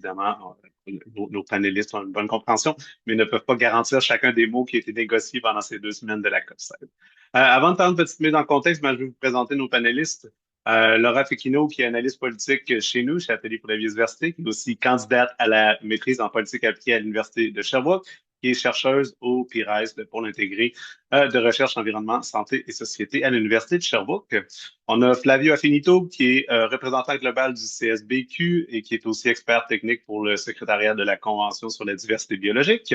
évidemment, nos panélistes ont une bonne compréhension, mais ne peuvent pas garantir chacun des mots qui ont été négociés pendant ces 2 semaines de la COP16. Avant de faire une petite mise en contexte, ben, je vais vous présenter nos panélistes. Laura Fekino, qui est analyste politique chez nous, chez Atelier pour la biodiversité, qui est aussi candidate à la maîtrise en politique appliquée à l'Université de Sherbrooke, qui est chercheuse au PIRES, le pôle intégré de recherche environnement, santé et société à l'Université de Sherbrooke. On a Flavio Affinito, qui est représentant global du CSBQ et qui est aussi expert technique pour le secrétariat de la Convention sur la diversité biologique.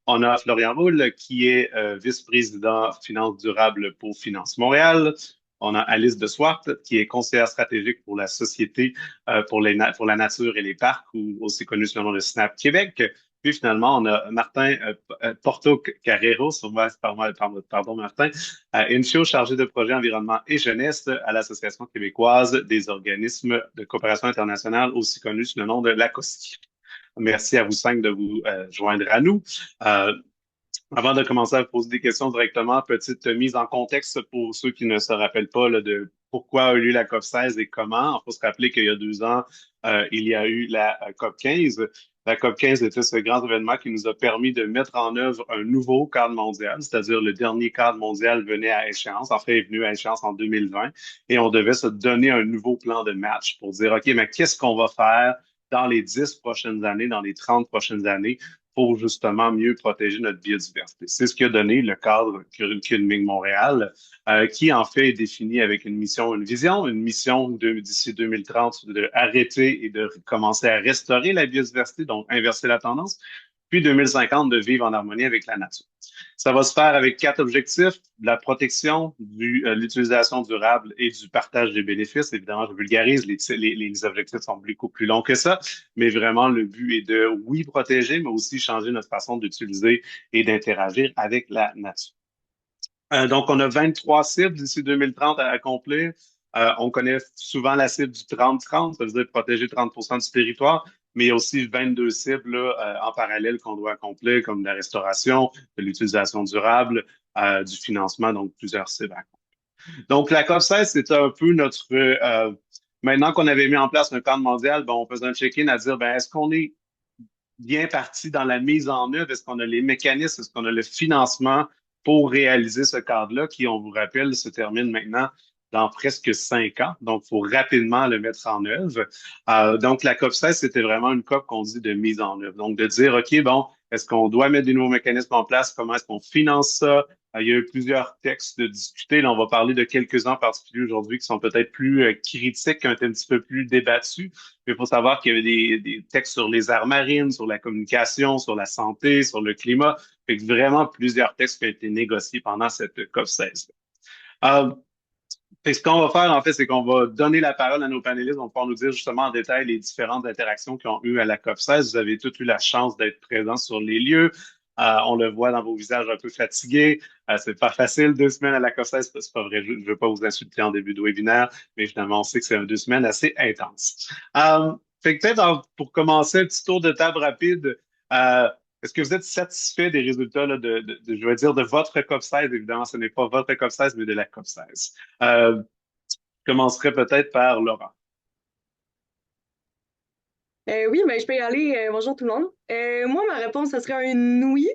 On a Florian Roule, qui est vice-président finances durables pour Finance Montréal. On a Alice de Swart, qui est conseillère stratégique pour la Société pour la nature et les parcs, ou aussi connue sous le nom de SNAP Québec. Puis finalement, on a Martin Porto Carrero, pardon Martin, INCHO, chargé de projet environnement et jeunesse à l'Association québécoise des organismes de coopération internationale, aussi connue sous le nom de l'ACOSI. Merci à vous cinq de vous joindre à nous. Euh, Avant de commencer à vous poser des questions directement, petite mise en contexte pour ceux qui ne se rappellent pas là, de pourquoi a eu lieu la COP16 et comment. Il faut se rappeler qu'il y a 2 ans, il y a eu la COP15. La COP15 était ce grand événement qui nous a permis de mettre en œuvre un nouveau cadre mondial, c'est-à-dire le dernier cadre mondial venait à échéance, en fait, est venu à échéance en 2020, et on devait se donner un nouveau plan de match pour dire, OK, mais qu'est-ce qu'on va faire dans les 10 prochaines années, dans les 30 prochaines années pour justement mieux protéger notre biodiversité. C'est ce qui a donné le cadre Curriculum Montréal, qui en fait est défini avec une mission, une mission d'ici 2030 de arrêter et de commencer à restaurer la biodiversité, donc inverser la tendance, puis 2050 de vivre en harmonie avec la nature. Ça va se faire avec 4 objectifs: de la protection, l'utilisation durable et du partage des bénéfices. Évidemment, je vulgarise, les objectifs sont beaucoup plus longs que ça, mais vraiment, le but est de, oui, protéger, mais aussi changer notre façon d'utiliser et d'interagir avec la nature. Donc, on a 23 cibles d'ici 2030 à accomplir. On connaît souvent la cible du 30-30, ça veut dire protéger 30% du territoire, mais il y a aussi 22 cibles là, en parallèle qu'on doit accomplir, comme la restauration, de l'utilisation durable, du financement, donc plusieurs cibles à accomplir. Donc, la COP16, c'est un peu notre... maintenant qu'on avait mis en place un cadre mondial, ben, on faisait un check-in à dire, ben, est-ce qu'on est bien parti dans la mise en œuvre? Est-ce qu'on a les mécanismes? Est-ce qu'on a le financement pour réaliser ce cadre-là qui, on vous rappelle, se termine maintenant dans presque 5 ans. Donc, il faut rapidement le mettre en œuvre. Donc, la COP16, c'était vraiment une COP qu'on dit de mise en œuvre. Donc, de dire, OK, bon, est-ce qu'on doit mettre des nouveaux mécanismes en place? Comment est-ce qu'on finance ça? Il y a eu plusieurs textes de discuter. Là, on va parler de quelques-uns en particulier aujourd'hui qui sont peut-être plus critiques, qui ont été un petit peu plus débattus. Mais il faut savoir qu'il y avait des textes sur les aires marines, sur la communication, sur la santé, sur le climat. Fait que vraiment plusieurs textes qui ont été négociés pendant cette COP16. Fait que ce qu'on va faire, en fait, c'est qu'on va donner la parole à nos panélistes. On va pouvoir nous dire justement en détail les différentes interactions qu'ils ont eues à la COP16. Vous avez tous eu la chance d'être présents sur les lieux. On le voit dans vos visages un peu fatigués. C'est pas facile, 2 semaines à la COP16. C'est pas vrai, je ne veux pas vous insulter en début de webinaire, mais finalement, on sait que c'est 2 semaines assez intenses. Fait que peut-être pour commencer, un petit tour de table rapide. Euh, Est-ce que vous êtes satisfait des résultats là, je veux dire, de votre COP16? Évidemment, ce n'est pas votre COP16, mais de la COP16. Je commencerai peut-être par Laurent. Oui, ben, je peux y aller. Bonjour tout le monde. Moi, ma réponse, ça serait un oui.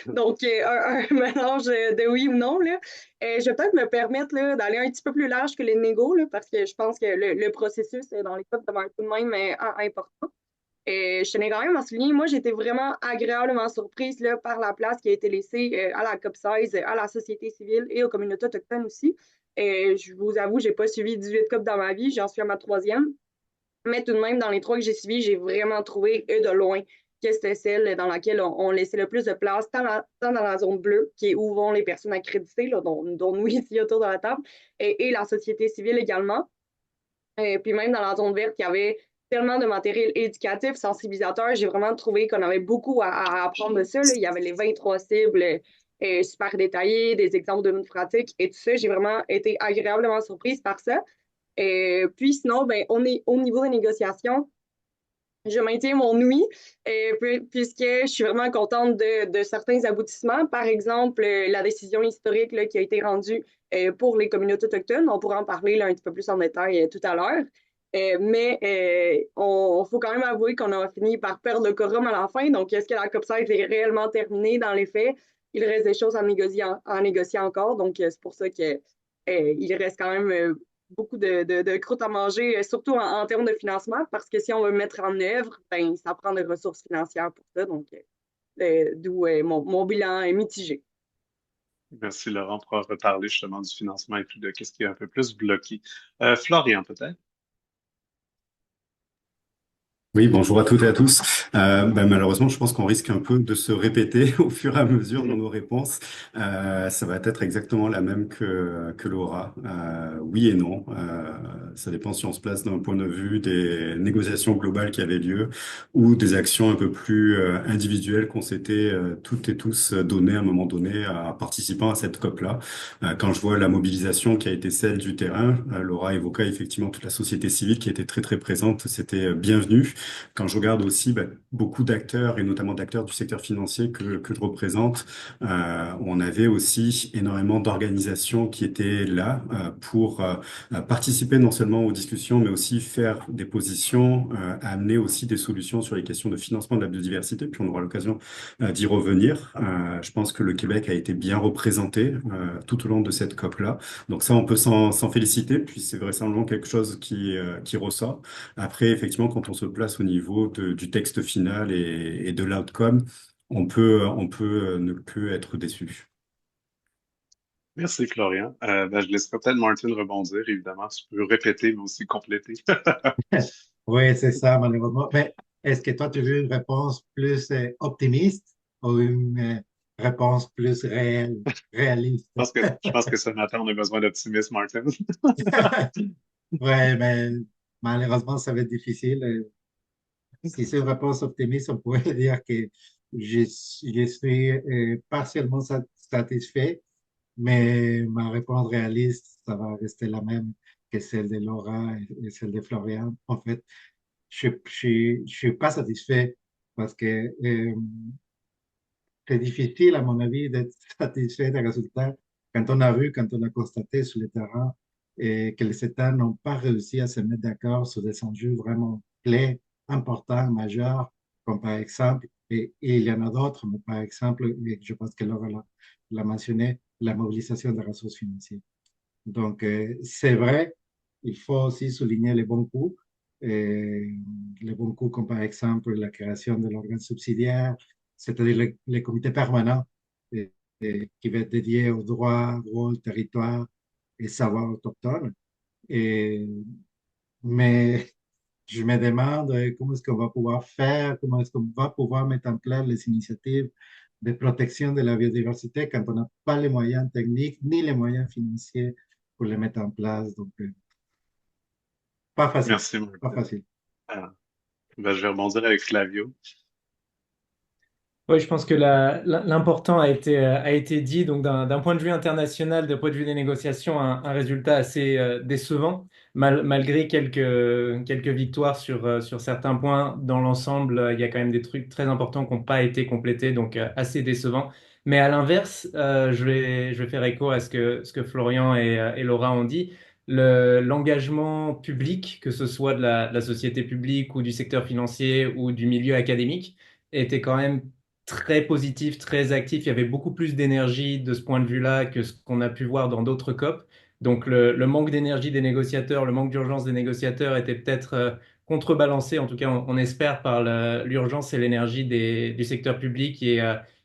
Donc, un mélange de oui ou non, là. Je vais peut-être me permettre là, d'aller un petit peu plus large que les négos, là, parce que je pense que le processus dans les COP devient tout de même important. Je tenais quand même à souligner, moi, j'étais vraiment agréablement surprise là, par la place qui a été laissée à la COP16, à la société civile et aux communautés autochtones aussi. Je vous avoue, j'ai pas suivi 18 COP dans ma vie, j'en suis à ma troisième. Mais tout de même, dans les trois que j'ai suivis, j'ai vraiment trouvé, eux, de loin, que c'était celle dans laquelle on laissait le plus de place, tant dans la zone bleue, qui est où vont les personnes accréditées, là, dont nous ici autour de la table, et la société civile également. Et puis même dans la zone verte, il y avait tellement de matériel éducatif, sensibilisateur. J'ai vraiment trouvé qu'on avait beaucoup à apprendre de ça. Là. Il y avait les 23 cibles super détaillées, des exemples de notre pratique et tout ça. J'ai vraiment été agréablement surprise par ça. Puis sinon, ben, on est au niveau des négociations. Je maintiens mon oui, puisque je suis vraiment contente de certains aboutissements. Par exemple, la décision historique là, qui a été rendue pour les communautés autochtones. On pourra en parler là, un petit peu plus en détail tout à l'heure. Mais on faut quand même avouer qu'on a fini par perdre le quorum à la fin. Donc, est-ce que la COP16 est réellement terminée dans les faits? Il reste des choses à négocier encore. Donc, c'est pour ça qu'il reste quand même beaucoup de croûte à manger, surtout en termes de financement, parce que si on veut mettre en œuvre, ben, ça prend des ressources financières pour ça. Donc, d'où mon bilan est mitigé. Merci Laurent pour reparler justement du financement et puis de qu'est-ce qui est un peu plus bloqué. Florian, peut-être? Oui, bonjour à toutes et à tous. Malheureusement, je pense qu'on risque un peu de se répéter au fur et à mesure dans nos réponses. Ça va être exactement la même que Laura. Oui et non. Ça dépend si on se place d'un point de vue des négociations globales qui avaient lieu ou des actions un peu plus individuelles qu'on s'était toutes et tous données à un moment donné à participant à cette COP-là. Quand je vois la mobilisation qui a été celle du terrain, Laura évoqua effectivement toute la société civile qui était très très présente. C'était bienvenu. Quand je regarde aussi beaucoup d'acteurs, et notamment d'acteurs du secteur financier que je représente, on avait aussi énormément d'organisations qui étaient là pour participer non seulement aux discussions, mais aussi faire des positions, amener aussi des solutions sur les questions de financement de la biodiversité, puis on aura l'occasion d'y revenir. Je pense que le Québec a été bien représenté tout au long de cette COP-là. Donc ça, on peut s'en féliciter, puis c'est vraisemblablement quelque chose qui ressort. Après, effectivement, quand on se place au niveau du texte final et de l'outcome, on peut ne que être déçu. Merci Florian. Je laisserai peut-être Martin rebondir, évidemment. Si tu peux répéter, mais aussi compléter. Oui, c'est ça, malheureusement. Mais est-ce que toi, tu veux une réponse plus optimiste ou une réponse plus réaliste? Je pense que ce matin, on a besoin d'optimisme, Martin. Oui, mais malheureusement, ça va être difficile. Si c'est une réponse optimiste, on pourrait dire que je suis partiellement satisfait, mais ma réponse réaliste, ça va rester la même que celle de Laura et celle de Florian. En fait, je suis pas satisfait parce que c'est difficile, à mon avis, d'être satisfait des résultats quand on a constaté sur le terrain que les États n'ont pas réussi à se mettre d'accord sur des enjeux vraiment clés, importants, majeurs, comme par exemple, et il y en a d'autres, mais par exemple, et je pense que Laura l'a mentionné, la mobilisation des ressources financières. Donc, c'est vrai, il faut aussi souligner les bons coups. Les bons coups comme par exemple la création de l'organe subsidiaire, c'est-à-dire les comités permanents qui va être dédié aux droits, rôles, territoires et savoirs autochtones. Et, mais je me demande comment est-ce qu'on va pouvoir faire, comment est-ce qu'on va pouvoir mettre en place les initiatives de protection de la biodiversité quand on n'a pas les moyens techniques ni les moyens financiers pour les mettre en place. Donc, pas facile, Merci, pas Martin. facile. Ah, je vais rebondir avec Flavio. Oui, je pense que l'important a été dit. Donc, d'un point de vue international, d'un point de vue des négociations, un résultat assez décevant, malgré quelques victoires sur certains points. Dans l'ensemble, il y a quand même des trucs très importants qui n'ont pas été complétés, donc assez décevant. Mais à l'inverse, je vais faire écho à ce que Florian et Laura ont dit. L'engagement public, que ce soit de la société publique ou du secteur financier ou du milieu académique, était quand même très positif, très actif. Il y avait beaucoup plus d'énergie de ce point de vue-là que ce qu'on a pu voir dans d'autres COP. Donc le manque d'énergie des négociateurs, le manque d'urgence des négociateurs était peut-être contrebalancé, en tout cas on espère, par l'urgence et l'énergie du secteur public et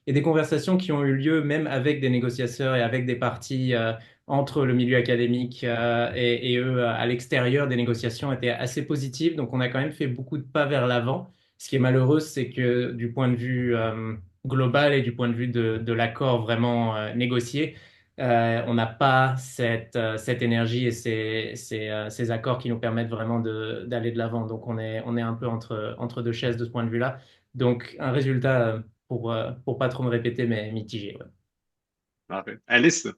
des conversations qui ont eu lieu même avec des négociateurs et avec des partis entre le milieu académique et eux à l'extérieur des négociations étaient assez positives. Donc on a quand même fait beaucoup de pas vers l'avant. Ce qui est malheureux, c'est que du point de vue global et du point de vue de l'accord vraiment négocié, on n'a pas cette énergie et ces accords qui nous permettent vraiment d'aller de l'avant. Donc on est un peu entre deux chaises de ce point de vue-là. Donc un résultat, pour pas trop me répéter, mais mitigé. Ouais. Parfait. Alice.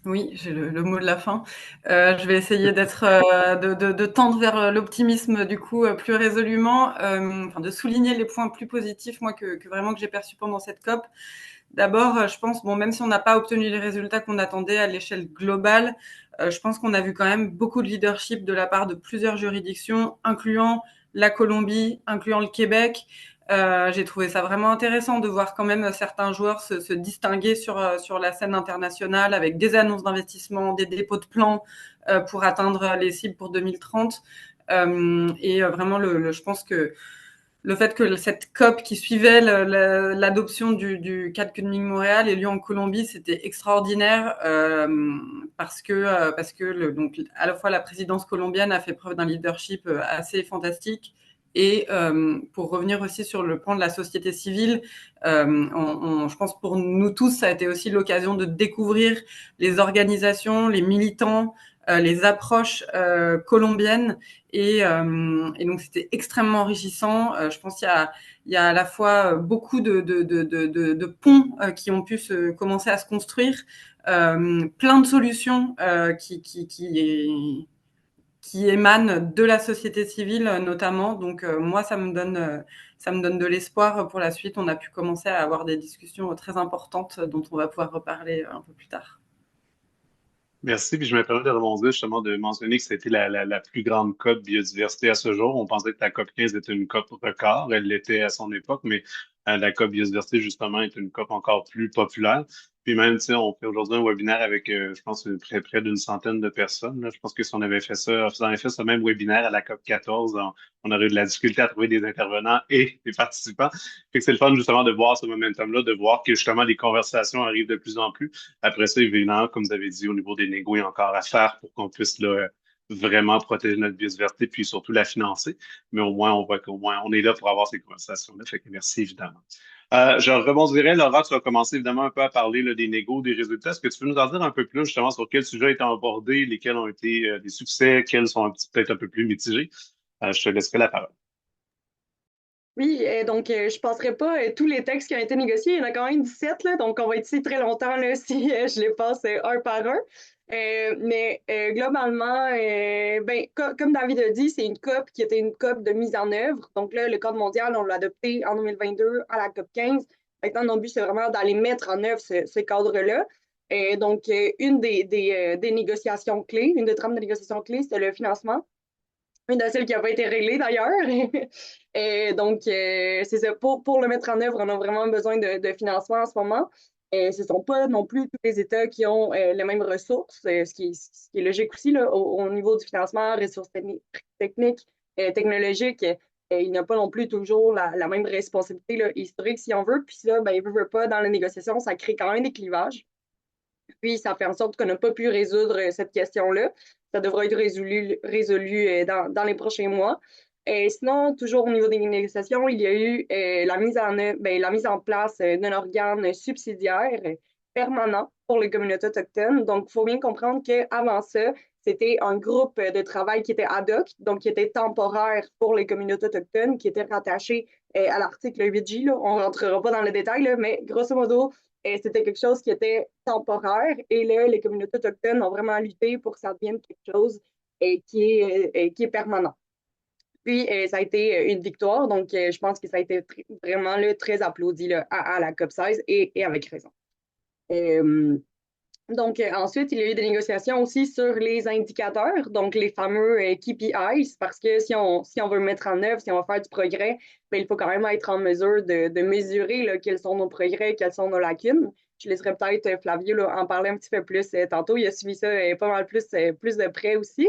Oui, j'ai le mot de la fin. Je vais essayer de tendre vers l'optimisme du coup plus résolument, enfin de souligner les points plus positifs moi que vraiment que j'ai perçus pendant cette COP. D'abord, je pense, bon, même si on n'a pas obtenu les résultats qu'on attendait à l'échelle globale, je pense qu'on a vu quand même beaucoup de leadership de la part de plusieurs juridictions, incluant la Colombie, incluant le Québec. J'ai trouvé ça vraiment intéressant de voir quand même certains joueurs se distinguer sur la scène internationale avec des annonces d'investissement, des dépôts de plans pour atteindre les cibles pour 2030. Vraiment, je pense que le fait que cette COP qui suivait l'adoption du cadre Kunming-Montréal ait lieu en Colombie, c'était extraordinaire parce que donc à la fois la présidence colombienne a fait preuve d'un leadership assez fantastique. Et pour revenir aussi sur le plan de la société civile, je pense pour nous tous, ça a été aussi l'occasion de découvrir les organisations, les militants, les approches colombiennes. Et donc, c'était extrêmement enrichissant. Je pense qu'il y a à la fois beaucoup de ponts qui ont pu commencer à se construire, plein de solutions qui émanent de la société civile notamment. Donc, moi, ça me donne de l'espoir pour la suite. On a pu commencer à avoir des discussions très importantes dont on va pouvoir reparler un peu plus tard. Merci. Puis je me permets de rebondir justement de mentionner que c'était la plus grande COP biodiversité à ce jour. On pensait que la COP 15 était une COP record. Elle l'était à son époque, mais la COP biodiversité, justement, est une COP encore plus populaire. Puis même, tu sais, on fait aujourd'hui un webinaire avec, je pense, près d'une centaine de personnes. Là. Je pense que si on avait fait ça, si on avait fait ce même webinaire à la COP 14, on aurait eu de la difficulté à trouver des intervenants et des participants. Fait que c'est le fun, justement, de voir ce momentum-là, de voir que, justement, les conversations arrivent de plus en plus. Après ça, évidemment, comme vous avez dit, au niveau des négos, il y a encore à faire pour qu'on puisse là, vraiment protéger notre biodiversité puis surtout la financer. Mais au moins, on voit qu'au moins, on est là pour avoir ces conversations-là. Fait que merci, évidemment. Je rebondirais, Laura, tu vas commencer évidemment un peu à parler là, des négos, des résultats. Est-ce que tu peux nous en dire un peu plus justement sur quels sujets ont été abordés, lesquels ont été des succès, quels sont peut-être un peu plus mitigés? Je te laisserai la parole. Oui, donc je ne passerai pas tous les textes qui ont été négociés. Il y en a quand même 17, là, donc on va être ici très longtemps là, si je les passe un par un. Mais globalement, comme David a dit, c'est une COP qui était une COP de mise en œuvre. Donc là, le Cadre mondial, on l'a adopté en 2022 à la COP 15. Maintenant, notre but, c'est vraiment d'aller mettre en œuvre ce cadre-là. Donc, une des négociations clés, une des trames de négociation clés, c'était le financement. Une de celles qui n'a pas été réglée d'ailleurs. Et donc, c'est ça. Pour le mettre en œuvre, on a vraiment besoin de financement en ce moment. Et ce ne sont pas non plus tous les États qui ont les mêmes ressources, ce qui est logique aussi là, au niveau du financement, ressources techniques, technologiques. Il n'y a pas non plus toujours la même responsabilité là, historique, si on veut. Puis ça, ben, veut pas, dans la négociation, ça crée quand même des clivages. Puis, ça fait en sorte qu'on n'a pas pu résoudre cette question-là. Ça devra être résolu dans les prochains mois. Et sinon, toujours au niveau des négociations, il y a eu la mise en place d'un organe subsidiaire permanent pour les communautés autochtones. Donc, il faut bien comprendre qu'avant ça, c'était un groupe de travail qui était ad hoc, donc qui était temporaire pour les communautés autochtones, qui était rattaché à l'article 8J. Là. On ne rentrera pas dans le détail, là, mais grosso modo, c'était quelque chose qui était temporaire. Et là, les communautés autochtones ont vraiment lutté pour que ça devienne quelque chose qui est permanent. Puis, ça a été une victoire. Donc, je pense que ça a été vraiment là, très applaudi là, à la COP16 et avec raison. Donc, ensuite, il y a eu des négociations aussi sur les indicateurs, donc les fameux KPIs, parce que si on veut mettre en œuvre, si on veut faire du progrès, bien, il faut quand même être en mesure de mesurer là, quels sont nos progrès, quelles sont nos lacunes. Je laisserai peut-être Flavio là, en parler un petit peu plus tantôt. Il a suivi ça pas mal plus de près aussi.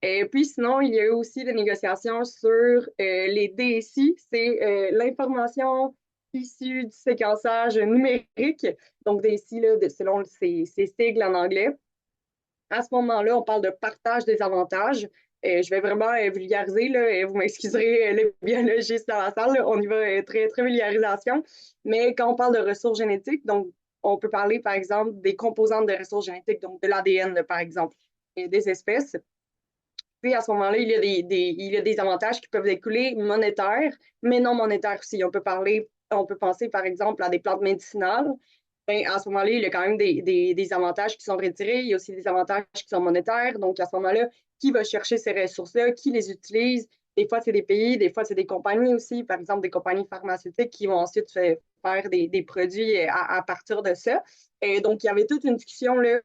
Et puis sinon, il y a eu aussi des négociations sur les DSI, c'est l'information issue du séquençage numérique, donc DSI, là, selon ces sigles en anglais. À ce moment-là, on parle de partage des avantages. Je vais vraiment vulgariser, là, et vous m'excuserez les biologistes dans la salle, là, on y va très, très vulgarisation. Mais quand on parle de ressources génétiques, donc on peut parler, par exemple, des composantes de ressources génétiques, donc de l'ADN, par exemple, et des espèces. Puis à ce moment-là, il y a des avantages qui peuvent découler monétaires, mais non monétaires aussi. On peut penser par exemple à des plantes médicinales. Bien, à ce moment-là, il y a quand même des avantages qui sont retirés. Il y a aussi des avantages qui sont monétaires. Donc à ce moment-là, qui va chercher ces ressources-là? Qui les utilise? Des fois, c'est des pays, des fois, c'est des compagnies aussi. Par exemple, des compagnies pharmaceutiques qui vont ensuite faire des produits à partir de ça. Et donc, il y avait toute une discussion là,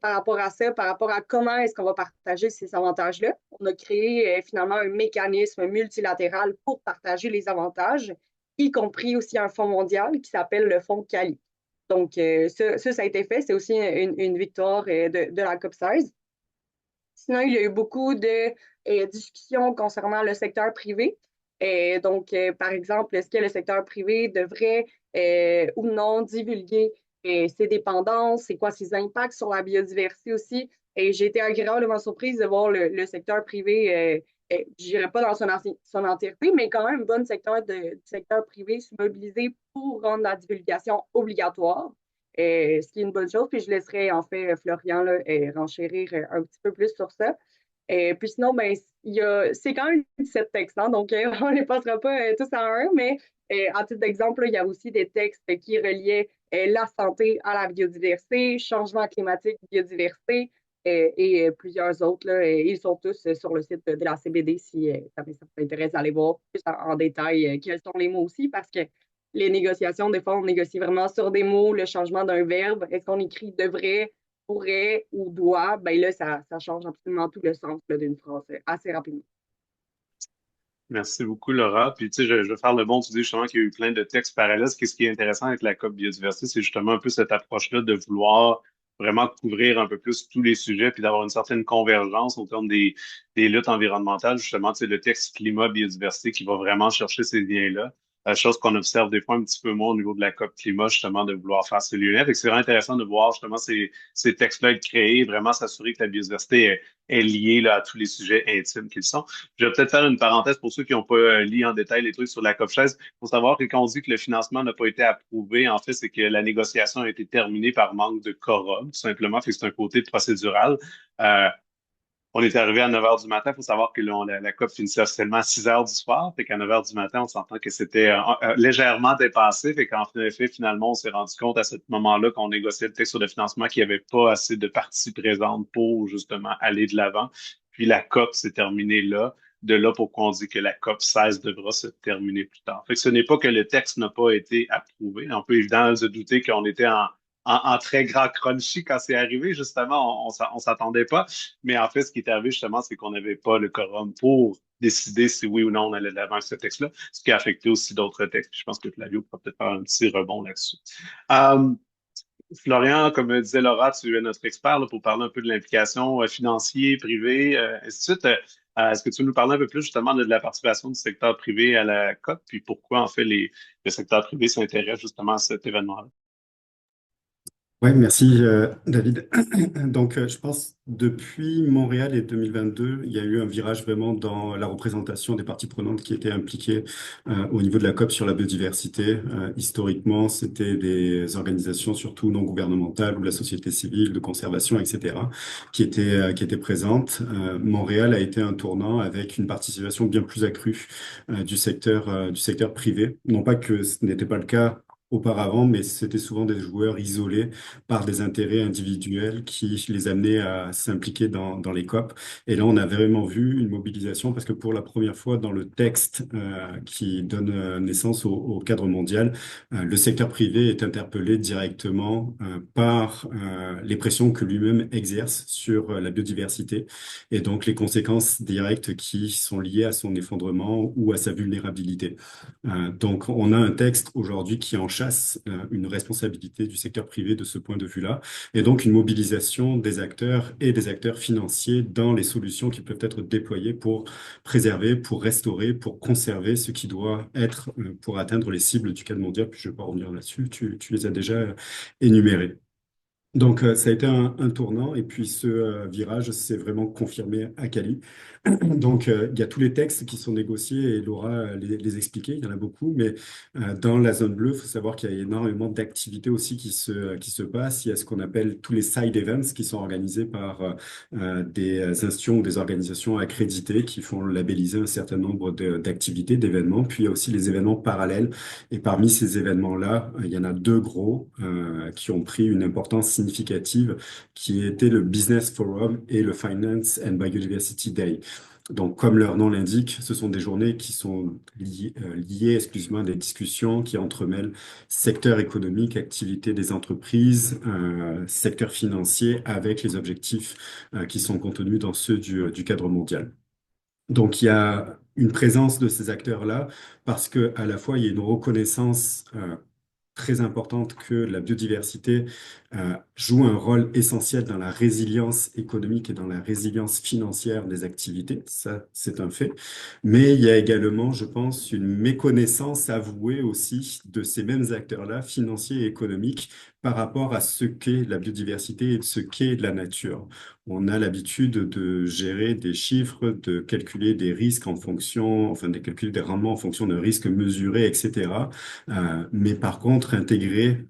par rapport à ça, par rapport à comment est-ce qu'on va partager ces avantages-là. On a créé finalement un mécanisme multilatéral pour partager les avantages, y compris aussi un fonds mondial qui s'appelle le fonds Cali. Donc, ça a été fait. C'est aussi une victoire de la COP16. Sinon, il y a eu beaucoup de discussions concernant le secteur privé. Donc, par exemple, est-ce que le secteur privé devrait ou non divulguer ses dépendances, c'est quoi ses impacts sur la biodiversité aussi? Et j'ai été agréablement surprise de voir le secteur privé, je dirais pas dans son entièreté, mais quand même un bon secteur du secteur privé se mobiliser pour rendre la divulgation obligatoire. Ce qui est une bonne chose. Puis je laisserai en fait Florian là, renchérir un petit peu plus sur ça. Puis sinon, ben, c'est quand même 17 textes, hein, donc on ne les passera pas tous en un, mais en titre d'exemple, il y a aussi des textes qui reliaient la santé à la biodiversité, changement climatique, biodiversité et plusieurs autres. Là, ils sont tous sur le site de la CBD si ça vous intéresse d'aller voir plus en détail quels sont les mots aussi, parce que les négociations, des fois, on négocie vraiment sur des mots, le changement d'un verbe. Est-ce qu'on écrit devrait, pourrait ou doit? Ben là, ça change absolument tout le sens d'une phrase assez rapidement. Merci beaucoup, Laura. Puis, tu sais, je vais faire le bon. Tu dis justement qu'il y a eu plein de textes parallèles. Ce qui est intéressant avec la COP biodiversité, c'est justement un peu cette approche-là de vouloir vraiment couvrir un peu plus tous les sujets puis d'avoir une certaine convergence au terme des luttes environnementales. Justement, tu sais, le texte climat-biodiversité qui va vraiment chercher ces liens-là. Chose qu'on observe des fois un petit peu moins au niveau de la COP climat, justement, de vouloir faire ces liens. Fait que c'est vraiment intéressant de voir justement ces textes-là être créés, vraiment s'assurer que la biodiversité est liée là, à tous les sujets intimes qu'ils sont. Je vais peut-être faire une parenthèse pour ceux qui n'ont pas lu en détail les trucs sur la COP16. Il faut savoir que quand on dit que le financement n'a pas été approuvé, en fait, c'est que la négociation a été terminée par manque de quorum, tout simplement. Fait que c'est un côté procédural. Euh, on est arrivé à 9 heures du matin. Il faut savoir que la COP finissait officiellement à 6 heures du soir. Fait qu'à 9 heures du matin, on s'entend que c'était légèrement dépassé. Fait qu'en fait, finalement, on s'est rendu compte à ce moment-là qu'on négociait le texte sur le financement qu'il n'y avait pas assez de parties présentes pour justement aller de l'avant. Puis la COP s'est terminée là. De là pour qu'on dise que la COP 16 devra se terminer plus tard. Fait que ce n'est pas que le texte n'a pas été approuvé. On peut évidemment se douter qu'on était en très grand crunchy quand c'est arrivé. Justement, on s'attendait pas. Mais en fait, ce qui est arrivé, justement, c'est qu'on n'avait pas le quorum pour décider si oui ou non on allait de l'avant avec ce texte-là, ce qui a affecté aussi d'autres textes. Je pense que Flavio pourra peut-être faire un petit rebond là-dessus. Euh, Florian, comme disait Laura, tu es notre expert là, pour parler un peu de l'implication financière, privée, ainsi de suite. Est-ce que tu veux nous parler un peu plus justement de la participation du secteur privé à la COP, puis pourquoi en fait le secteur privé s'intéresse justement à cet événement-là? Oui, merci David. Donc, je pense depuis Montréal et 2022, il y a eu un virage vraiment dans la représentation des parties prenantes qui étaient impliquées au niveau de la COP sur la biodiversité. Historiquement, c'était des organisations surtout non gouvernementales ou la société civile de conservation, etc., qui étaient présentes. Montréal a été un tournant avec une participation bien plus accrue du secteur privé. Non pas que ce n'était pas le cas auparavant, mais c'était souvent des joueurs isolés par des intérêts individuels qui les amenaient à s'impliquer dans les COP. Et là, on a vraiment vu une mobilisation parce que pour la première fois dans le texte qui donne naissance au cadre mondial, le secteur privé est interpellé directement par les pressions que lui-même exerce sur la biodiversité et donc les conséquences directes qui sont liées à son effondrement ou à sa vulnérabilité. Donc, on a un texte aujourd'hui qui enchâsse une responsabilité du secteur privé de ce point de vue-là, et donc une mobilisation des acteurs et des acteurs financiers dans les solutions qui peuvent être déployées pour préserver, pour restaurer, pour conserver ce qui doit être pour atteindre les cibles du cadre mondial. Puis je ne vais pas revenir là-dessus, tu les as déjà énumérées. Donc, ça a été un tournant, et puis ce virage s'est vraiment confirmé à Cali. Donc, il y a tous les textes qui sont négociés et Laura les expliquait, il y en a beaucoup, mais dans la zone bleue, il faut savoir qu'il y a énormément d'activités aussi qui se passent. Il y a ce qu'on appelle tous les side events qui sont organisés par des institutions ou des organisations accréditées qui font labelliser un certain nombre d'activités, d'événements. Puis il y a aussi les événements parallèles. Et parmi ces événements-là, il y en a deux gros qui ont pris une importance significative, qui étaient le Business Forum et le Finance and Biodiversity Day. Donc, comme leur nom l'indique, ce sont des journées qui sont liées exclusivement à des discussions qui entremêlent secteur économique, activité des entreprises, secteur financier, avec les objectifs qui sont contenus dans ceux du cadre mondial. Donc, il y a une présence de ces acteurs-là parce que à la fois, il y a une reconnaissance très importante que la biodiversité joue un rôle essentiel dans la résilience économique et dans la résilience financière des activités. Ça, c'est un fait. Mais il y a également, je pense, une méconnaissance avouée aussi de ces mêmes acteurs-là, financiers et économiques, par rapport à ce qu'est la biodiversité et ce qu'est la nature. On a l'habitude de gérer des chiffres, de calculer des risques en fonction, enfin, de calculer des rendements en fonction d'un risque mesuré, etc. Mais par contre, intégrer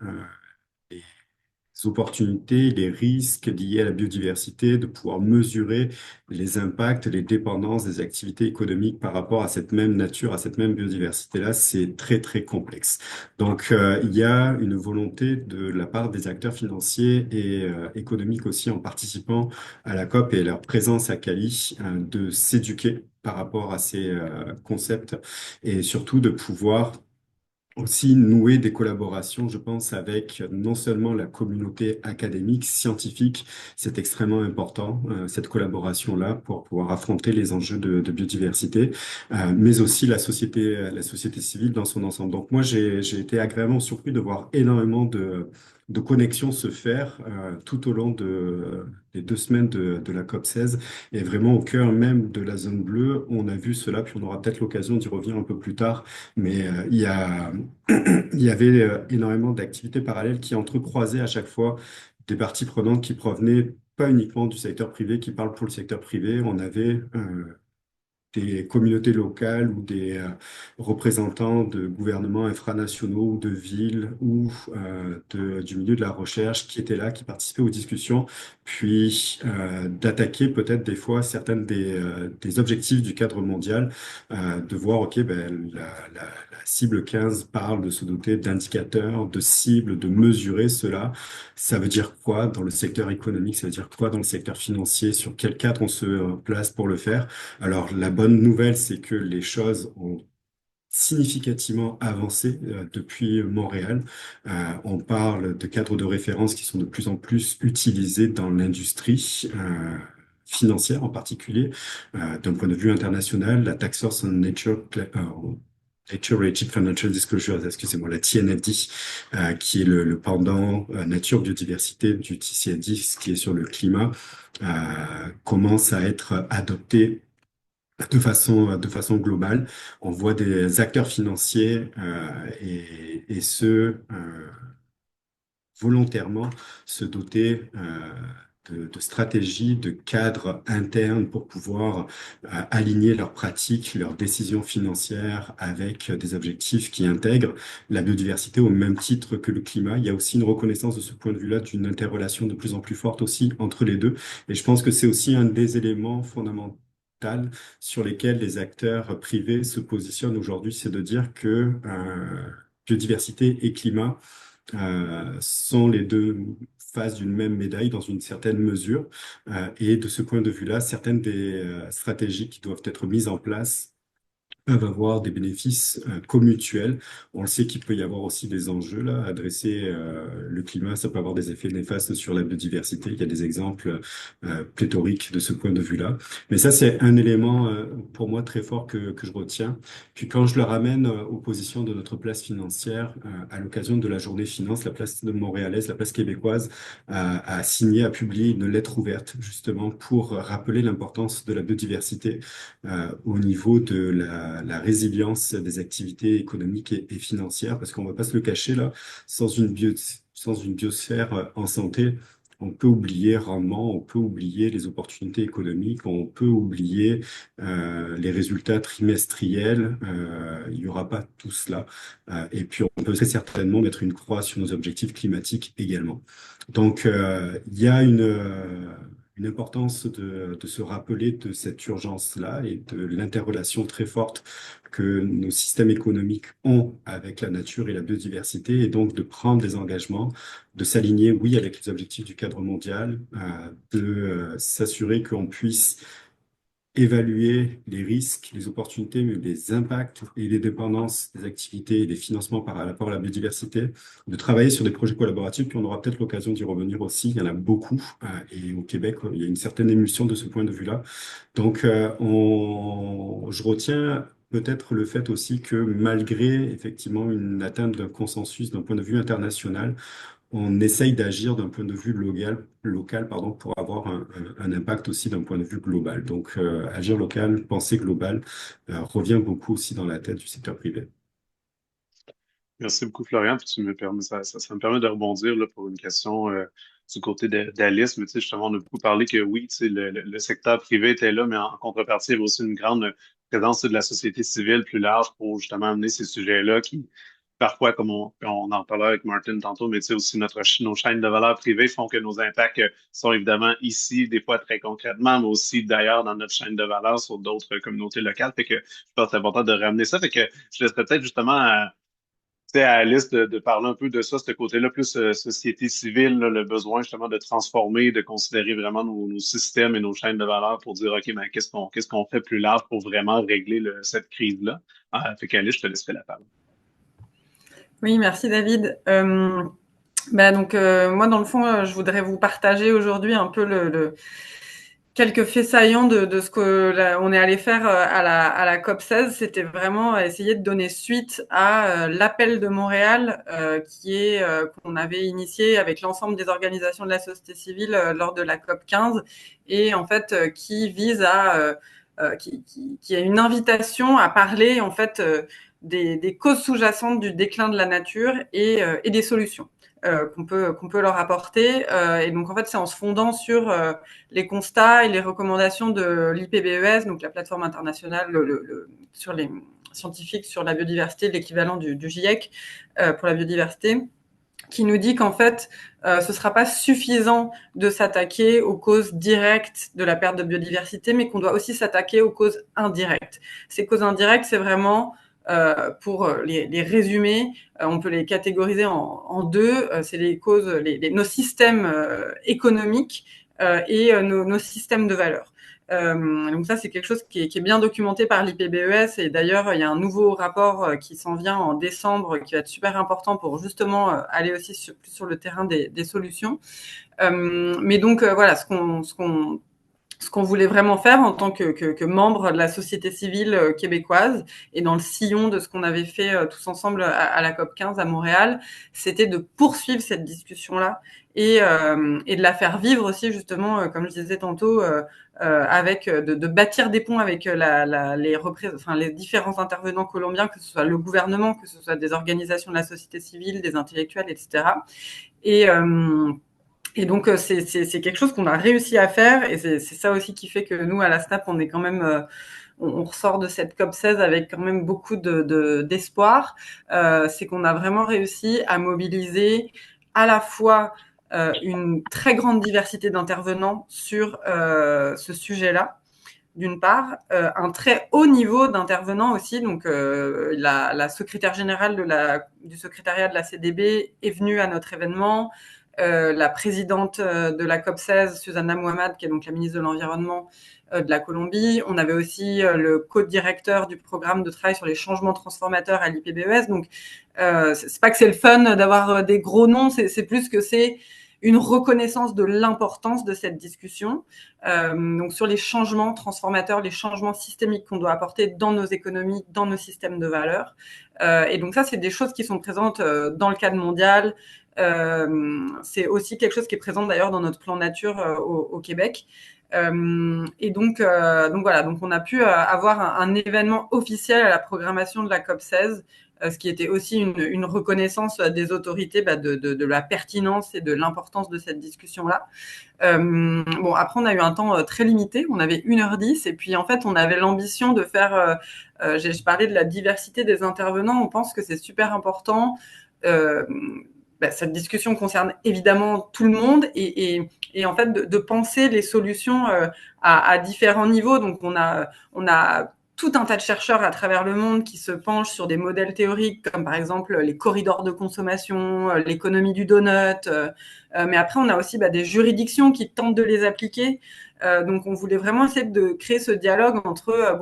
les opportunités, les risques liés à la biodiversité, de pouvoir mesurer les impacts, les dépendances des activités économiques par rapport à cette même nature, à cette même biodiversité-là, c'est très, très complexe. Donc, il y a une volonté de la part des acteurs financiers et économiques aussi en participant à la COP et leur présence à Cali, de s'éduquer par rapport à ces concepts et surtout de pouvoir aussi nouer des collaborations, je pense, avec non seulement la communauté académique, scientifique, c'est extrêmement important, cette collaboration-là, pour pouvoir affronter les enjeux de biodiversité, mais aussi la société civile dans son ensemble. Donc moi, j'ai été agréablement surpris de voir énormément de connexions se faire tout au long des 2 semaines de la COP16 et vraiment au cœur même de la zone bleue. On a vu cela, puis on aura peut-être l'occasion d'y revenir un peu plus tard, mais il y avait énormément d'activités parallèles qui entrecroisaient à chaque fois des parties prenantes qui provenaient pas uniquement du secteur privé, qui parlent pour le secteur privé. On avait des communautés locales ou des représentants de gouvernements infranationaux ou de villes ou du milieu de la recherche qui étaient là, qui participaient aux discussions, puis d'attaquer peut-être des fois certaines des objectifs du cadre mondial, de voir, OK, ben, la cible 15 parle de se doter d'indicateurs, de cibles, de mesurer cela. Ça veut dire quoi dans le secteur économique? Ça veut dire quoi dans le secteur financier? Sur quel cadre on se place pour le faire? Alors, la bonne nouvelle, c'est que les choses ont significativement avancé depuis Montréal. On parle de cadres de référence qui sont de plus en plus utilisés dans l'industrie financière en particulier. D'un point de vue international, la Task Force on Nature-Related Financial Disclosures, excusez-moi, la TNFD, qui est le pendant nature biodiversité du TCFD, ce qui est sur le climat, commence à être adopté de façon globale. On voit des acteurs financiers et ceux volontairement se doter de stratégies, de cadres internes pour pouvoir aligner leurs pratiques, leurs décisions financières avec des objectifs qui intègrent la biodiversité au même titre que le climat. Il y a aussi une reconnaissance de ce point de vue-là d'une interrelation de plus en plus forte aussi entre les deux. Et je pense que c'est aussi un des éléments fondamentaux sur lesquels les acteurs privés se positionnent aujourd'hui, c'est de dire que biodiversité et climat sont les deux faces d'une même médaille dans une certaine mesure. Et de ce point de vue-là, certaines des stratégies qui doivent être mises en place peuvent avoir des bénéfices commutuels. On le sait qu'il peut y avoir aussi des enjeux là. Adresser le climat, ça peut avoir des effets néfastes sur la biodiversité. Il y a des exemples pléthoriques de ce point de vue-là. Mais ça, c'est un élément pour moi très fort que je retiens. Puis quand je le ramène aux positions de notre place financière, à l'occasion de la journée finance, la place de montréalaise, la place québécoise a signé, a publié une lettre ouverte justement pour rappeler l'importance de la biodiversité au niveau de la résilience des activités économiques et financières, parce qu'on ne va pas se le cacher là, sans une biosphère en santé, on peut oublier rendement, on peut oublier les opportunités économiques, on peut oublier les résultats trimestriels, il n'y aura pas tout cela. Et puis on peut très certainement mettre une croix sur nos objectifs climatiques également. Donc il y a une importance de se rappeler de cette urgence-là et de l'interrelation très forte que nos systèmes économiques ont avec la nature et la biodiversité, et donc de prendre des engagements, de s'aligner, oui, avec les objectifs du cadre mondial, de s'assurer qu'on puisse évaluer les risques, les opportunités, mais les impacts et les dépendances des activités et des financements par rapport à la biodiversité, de travailler sur des projets collaboratifs, puis on aura peut-être l'occasion d'y revenir aussi. Il y en a beaucoup, et au Québec, il y a une certaine émulsion de ce point de vue-là. Donc, je retiens peut-être le fait aussi que malgré effectivement une atteinte d'un consensus d'un point de vue international, on essaye d'agir d'un point de vue local, pardon, pour avoir un impact aussi d'un point de vue global. Donc, agir local, penser global, revient beaucoup aussi dans la tête du secteur privé. Merci beaucoup, Florian. Puis tu me permets, ça me permet de rebondir là, pour une question du côté d'Alice. Mais tu sais, justement, on a beaucoup parlé que oui, tu sais, le secteur privé était là, mais en contrepartie, il y avait aussi une grande présence de la société civile plus large pour justement amener ces sujets-là qui, parfois, comme on en parlait avec Martin tantôt, mais tu sais, aussi nos chaînes de valeur privées font que nos impacts sont évidemment ici, des fois très concrètement, mais aussi d'ailleurs dans notre chaîne de valeur sur d'autres communautés locales. Fait que je pense que c'est important de ramener ça. Fait que je laisserais peut-être justement à Alice de parler un peu de ça, ce côté-là, plus société civile, là, le besoin justement de transformer, de considérer vraiment nos systèmes et nos chaînes de valeur pour dire, OK, mais qu'est-ce qu'on fait plus large pour vraiment régler cette crise-là? Fait qu'Alice, je te laisserai la parole. Oui, merci David. Donc, moi, dans le fond, je voudrais vous partager aujourd'hui un peu quelques faits saillants de ce on est allé faire à la COP 16. C'était vraiment essayer de donner suite à l'appel de Montréal qu'on avait initié avec l'ensemble des organisations de la société civile lors de la COP 15 et en fait qui vise qui a une invitation à parler en fait des causes sous-jacentes du déclin de la nature et des solutions qu'on peut leur apporter. Et donc, en fait, c'est en se fondant sur les constats et les recommandations de l'IPBES, donc la plateforme internationale sur les scientifiques sur la biodiversité, l'équivalent du GIEC pour la biodiversité, qui nous dit qu'en fait, ce sera pas suffisant de s'attaquer aux causes directes de la perte de biodiversité, mais qu'on doit aussi s'attaquer aux causes indirectes. Ces causes indirectes, c'est vraiment pour les résumer, on peut les catégoriser en deux. C'est les causes, nos systèmes économiques et nos systèmes de valeurs. Donc ça, c'est quelque chose qui est bien documenté par l'IPBES et d'ailleurs, il y a un nouveau rapport qui s'en vient en décembre qui va être super important pour justement aller aussi plus sur le terrain des solutions. Mais donc, voilà, ce qu'on voulait vraiment faire en tant que membre de la société civile québécoise et dans le sillon de ce qu'on avait fait tous ensemble à la COP 15 à Montréal, c'était de poursuivre cette discussion-là et de la faire vivre aussi justement, comme je disais tantôt, avec de bâtir des ponts avec les différents intervenants colombiens, que ce soit le gouvernement, que ce soit des organisations de la société civile, des intellectuels, etc. Et donc, c'est quelque chose qu'on a réussi à faire et c'est ça aussi qui fait que nous, à la SNAP, on est quand même, on ressort de cette COP 16 avec quand même beaucoup d'espoir. C'est qu'on a vraiment réussi à mobiliser à la fois une très grande diversité d'intervenants sur ce sujet-là, d'une part, un très haut niveau d'intervenants aussi. Donc, la secrétaire générale du secrétariat de la CDB est venue à notre événement. La présidente de la COP 16, Susana Muhammad, qui est donc la ministre de l'Environnement de la Colombie. On avait aussi le co-directeur du programme de travail sur les changements transformateurs à l'IPBES. Donc, c'est pas que c'est le fun d'avoir des gros noms, c'est plus que c'est une reconnaissance de l'importance de cette discussion. Donc, sur les changements transformateurs, les changements systémiques qu'on doit apporter dans nos économies, dans nos systèmes de valeurs. Et donc, ça, c'est des choses qui sont présentes dans le cadre mondial. C'est aussi quelque chose qui est présent d'ailleurs dans notre plan nature au Québec. Et donc voilà, donc on a pu avoir un événement officiel à la programmation de la COP 16, ce qui était aussi une reconnaissance des autorités de la pertinence et de l'importance de cette discussion-là. Bon, après, on a eu un temps très limité, on avait 1h10, et puis en fait, on avait l'ambition de faire, j'ai parlé de la diversité des intervenants, on pense que c'est super important. Cette discussion concerne évidemment tout le monde et en fait de penser les solutions à différents niveaux. Donc on a tout un tas de chercheurs à travers le monde qui se penchent sur des modèles théoriques comme par exemple les corridors de consommation, l'économie du donut. Mais après on a aussi des juridictions qui tentent de les appliquer. Donc, on voulait vraiment essayer de créer ce dialogue entre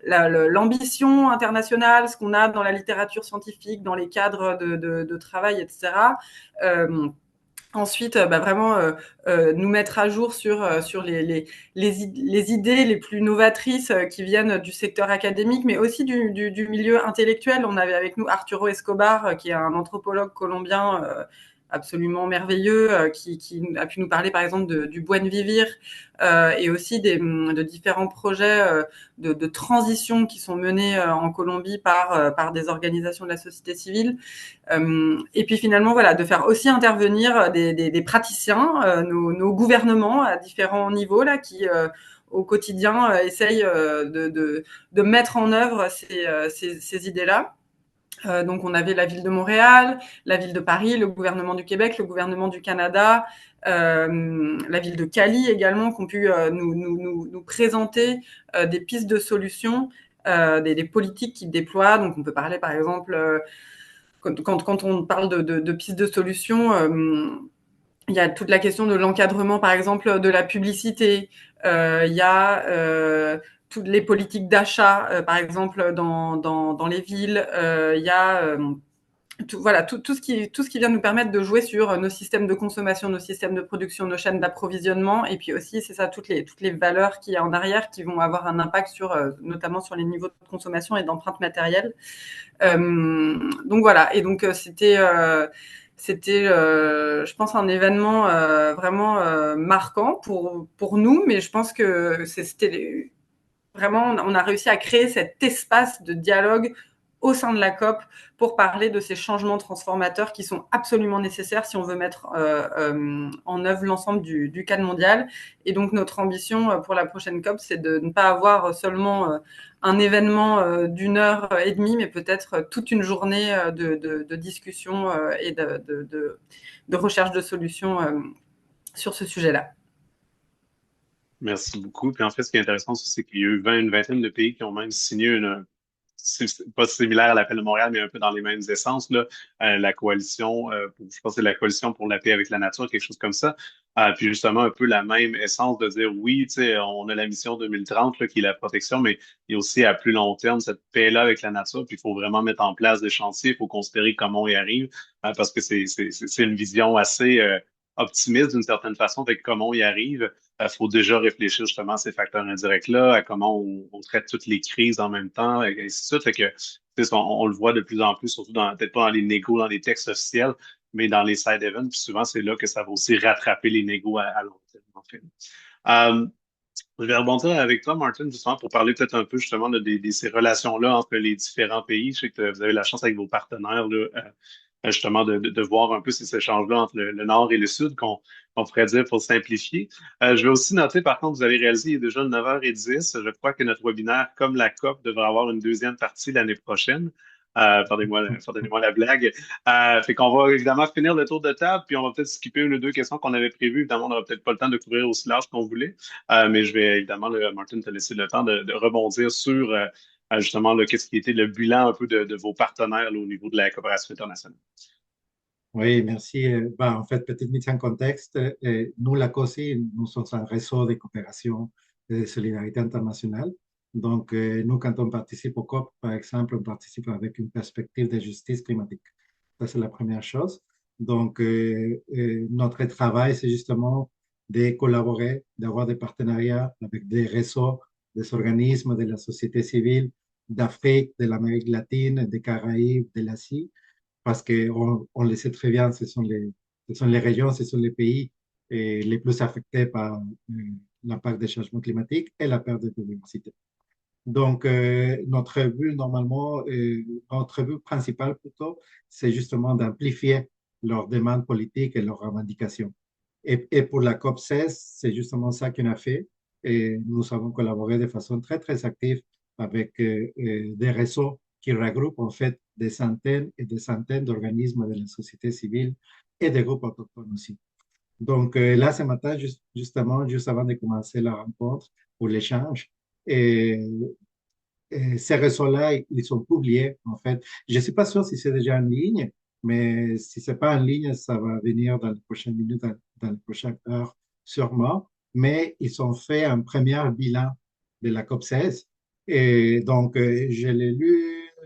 l'ambition internationale, ce qu'on a dans la littérature scientifique, dans les cadres de travail, etc. Ensuite, vraiment nous mettre à jour sur les idées les plus novatrices qui viennent du secteur académique, mais aussi du milieu intellectuel. On avait avec nous Arturo Escobar, qui est un anthropologue colombien absolument merveilleux, qui a pu nous parler par exemple du Buen Vivir et aussi de différents projets de transition qui sont menés en Colombie par des organisations de la société civile. Et puis finalement, voilà, de faire aussi intervenir des praticiens, nos gouvernements à différents niveaux là, qui au quotidien essayent de mettre en œuvre ces idées-là. Donc, on avait la ville de Montréal, la ville de Paris, le gouvernement du Québec, le gouvernement du Canada, la ville de Cali également, qui ont pu nous présenter des pistes de solutions, des politiques qu'ils déploient. Donc, on peut parler, par exemple, quand on parle de pistes de solutions, il y a toute la question de l'encadrement, par exemple, de la publicité. Il y a toutes les politiques d'achat, par exemple, dans les villes. Il y a tout ce qui vient nous permettre de jouer sur nos systèmes de consommation, nos systèmes de production, nos chaînes d'approvisionnement. Et puis aussi, c'est ça, toutes les valeurs qu'il y a en arrière qui vont avoir un impact notamment sur les niveaux de consommation et d'empreinte matérielle. Donc voilà. Et donc, c'était, je pense, un événement vraiment marquant pour nous, mais je pense que c'était vraiment, on a réussi à créer cet espace de dialogue au sein de la COP pour parler de ces changements transformateurs qui sont absolument nécessaires si on veut mettre en œuvre l'ensemble du cadre mondial. Et donc, notre ambition pour la prochaine COP, c'est de ne pas avoir seulement un événement d'1 heure et demie, mais peut-être toute une journée de discussion et de recherche de solutions sur ce sujet-là. Merci beaucoup. Puis en fait, ce qui est intéressant aussi, c'est qu'il y a eu une vingtaine de pays qui ont même signé c'est pas similaire à l'appel de Montréal, mais un peu dans les mêmes essences, là. La coalition, je pense que c'est la coalition pour la paix avec la nature, quelque chose comme ça. Puis justement, un peu la même essence de dire oui, tu sais, on a la mission 2030, là, qui est la protection, mais il y a aussi à plus long terme cette paix-là avec la nature. Puis il faut vraiment mettre en place des chantiers, il faut considérer comment on y arrive, parce que c'est une vision assez optimiste d'une certaine façon, avec comment on y arrive. Il faut déjà réfléchir justement à ces facteurs indirects-là, à comment on traite toutes les crises en même temps, et ainsi de suite. Fait que, tu sais, on le voit de plus en plus, surtout peut-être pas dans les négos, dans les textes officiels, mais dans les side events. Puis souvent, c'est là que ça va aussi rattraper les négos à long terme, en fait. Euh, je vais rebondir avec toi, Martin, justement, pour parler peut-être un peu justement de ces relations-là entre les différents pays. Je sais que vous avez la chance avec vos partenaires là, justement de voir un peu ces échanges-là entre le Nord et le Sud, qu'on pourrait dire pour simplifier. Je vais aussi noter, par contre, vous avez réalisé, il est déjà 9h10. Je crois que notre webinaire, comme la COP, devrait avoir une deuxième partie l'année prochaine. Pardonnez-moi la blague. Fait qu'on va évidemment finir le tour de table, puis on va peut-être skipper une ou deux questions qu'on avait prévues. Évidemment, on n'aura peut-être pas le temps de couvrir aussi large qu'on voulait, mais je vais évidemment, Martin, te laisser le temps de rebondir sur justement qu'est-ce qui était le bilan un peu de vos partenaires là, au niveau de la coopération internationale. Oui, merci. En fait, petite mise en contexte, nous, la COSI, nous sommes un réseau de coopération et de solidarité internationale. Donc, nous, quand on participe au COP, par exemple, on participe avec une perspective de justice climatique. Ça, c'est la première chose. Donc, notre travail, c'est justement de collaborer, d'avoir des partenariats avec des réseaux, des organismes de la société civile d'Afrique, de l'Amérique latine, des Caraïbes, de l'Asie, parce qu'on le sait très bien, ce sont les régions, ce sont les pays les plus affectés par l'impact des changements climatiques et la perte de biodiversité. Donc, notre but, normalement, notre but principal plutôt, c'est justement d'amplifier leurs demandes politiques et leurs revendications. Et pour la COP16, c'est justement ça qu'on a fait. Et nous avons collaboré de façon très, très active avec des réseaux qui regroupent en fait des centaines et des centaines d'organismes de la société civile et des groupes autochtones aussi. Donc là, ce matin, justement, juste avant de commencer la rencontre ou l'échange, et ces réseaux-là, ils sont publiés, en fait. Je ne suis pas sûr si c'est déjà en ligne, mais si ce n'est pas en ligne, ça va venir dans les prochaines minutes, dans les prochaines heures, sûrement. mais ils ont fait un premier bilan de la COP 16. Et donc, je l'ai lu,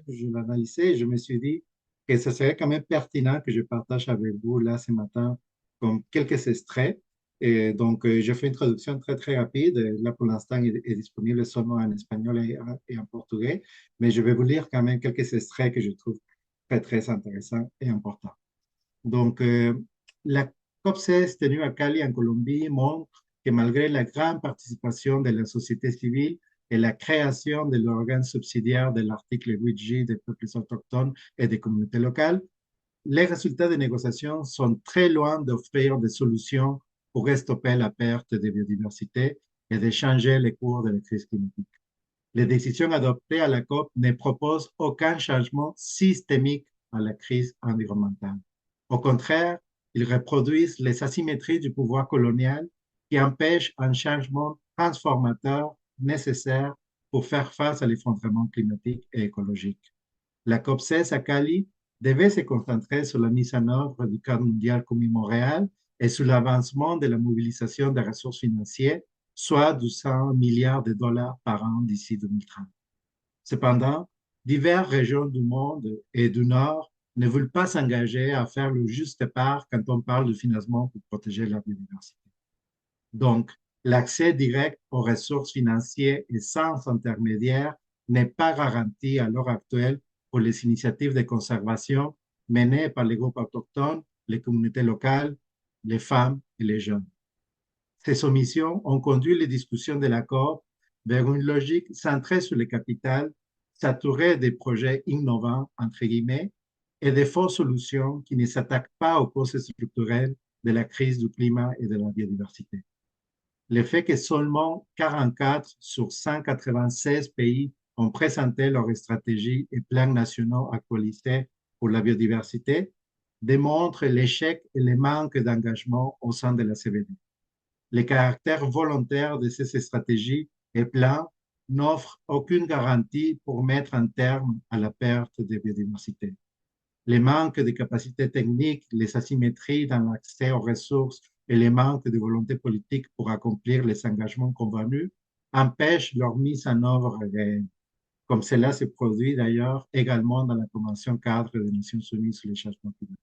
je l'ai analysé, et je me suis dit que ce serait quand même pertinent que je partage avec vous là ce matin comme quelques extraits. Et donc, je fais une traduction très, très rapide. Là, pour l'instant, il est disponible seulement en espagnol et en portugais, mais je vais vous lire quand même quelques extraits que je trouve très, très intéressants et importants. Donc, la COP16 tenue à Cali, en Colombie, montre que malgré la grande participation de la société civile et la création de l'organe subsidiaire de l'article 8J des peuples autochtones et des communautés locales, les résultats des négociations sont très loin d'offrir des solutions pour stopper la perte de biodiversité et de changer les cours de la crise climatique. Les décisions adoptées à la COP ne proposent aucun changement systémique à la crise environnementale. Au contraire, ils reproduisent les asymétries du pouvoir colonial qui empêchent un changement transformateur nécessaire pour faire face à l'effondrement climatique et écologique. La COP16 à Cali devait se concentrer sur la mise en œuvre du cadre mondial commun Montréal et sur l'avancement de la mobilisation des ressources financières, soit 200 milliards de dollars par an d'ici 2030. Cependant, diverses régions du monde et du Nord ne veulent pas s'engager à faire le juste part quand on parle de financement pour protéger la biodiversité. Donc, l'accès direct aux ressources financières et sans intermédiaire n'est pas garanti à l'heure actuelle pour les initiatives de conservation menées par les groupes autochtones, les communautés locales, les femmes et les jeunes. Ces omissions ont conduit les discussions de l'accord vers une logique centrée sur le capital, saturée des projets innovants, entre guillemets, et des fausses solutions qui ne s'attaquent pas aux causes structurelles de la crise du climat et de la biodiversité. Le fait que seulement 44 sur 196 pays ont présenté leurs stratégies et plans nationaux actualisés pour la biodiversité démontre l'échec et le manque d'engagement au sein de la CBD. Le caractère volontaire de ces stratégies et plans n'offre aucune garantie pour mettre un terme à la perte de biodiversité. Les manques de capacités techniques, les asymétries dans l'accès aux ressources et les manques de volonté politique pour accomplir les engagements convenus empêchent leur mise en œuvre réelle, comme cela se produit d'ailleurs également dans la Convention cadre des Nations unies sur les changements climatiques.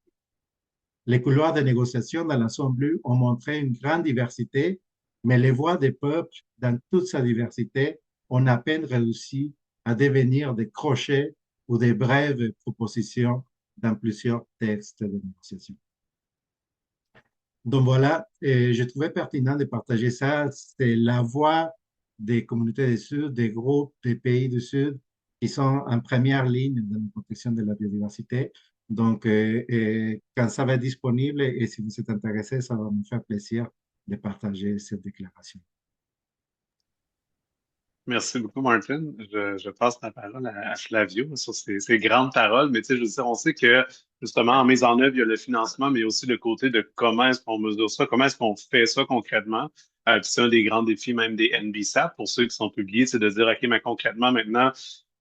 Les couloirs de négociation dans la zone bleue ont montré une grande diversité, mais les voix des peuples, dans toute sa diversité, ont à peine réussi à devenir des crochets ou des brèves propositions dans plusieurs textes de négociation. Donc voilà, je trouvais pertinent de partager ça. C'est la voix des communautés du Sud, des groupes des pays du Sud qui sont en première ligne dans la protection de la biodiversité. Donc, quand ça va être disponible et si vous êtes intéressé, ça va me faire plaisir de partager cette déclaration. Merci beaucoup, Martin. Je passe la parole à Flavio sur ces grandes paroles. Mais tu sais, je veux dire, on sait que justement, en mise en œuvre, il y a le financement, mais il y a aussi le côté de comment est-ce qu'on mesure ça, comment est-ce qu'on fait ça concrètement. Puis c'est un des grands défis même des NBSAP pour ceux qui sont publiés, c'est de dire, OK, mais concrètement, maintenant,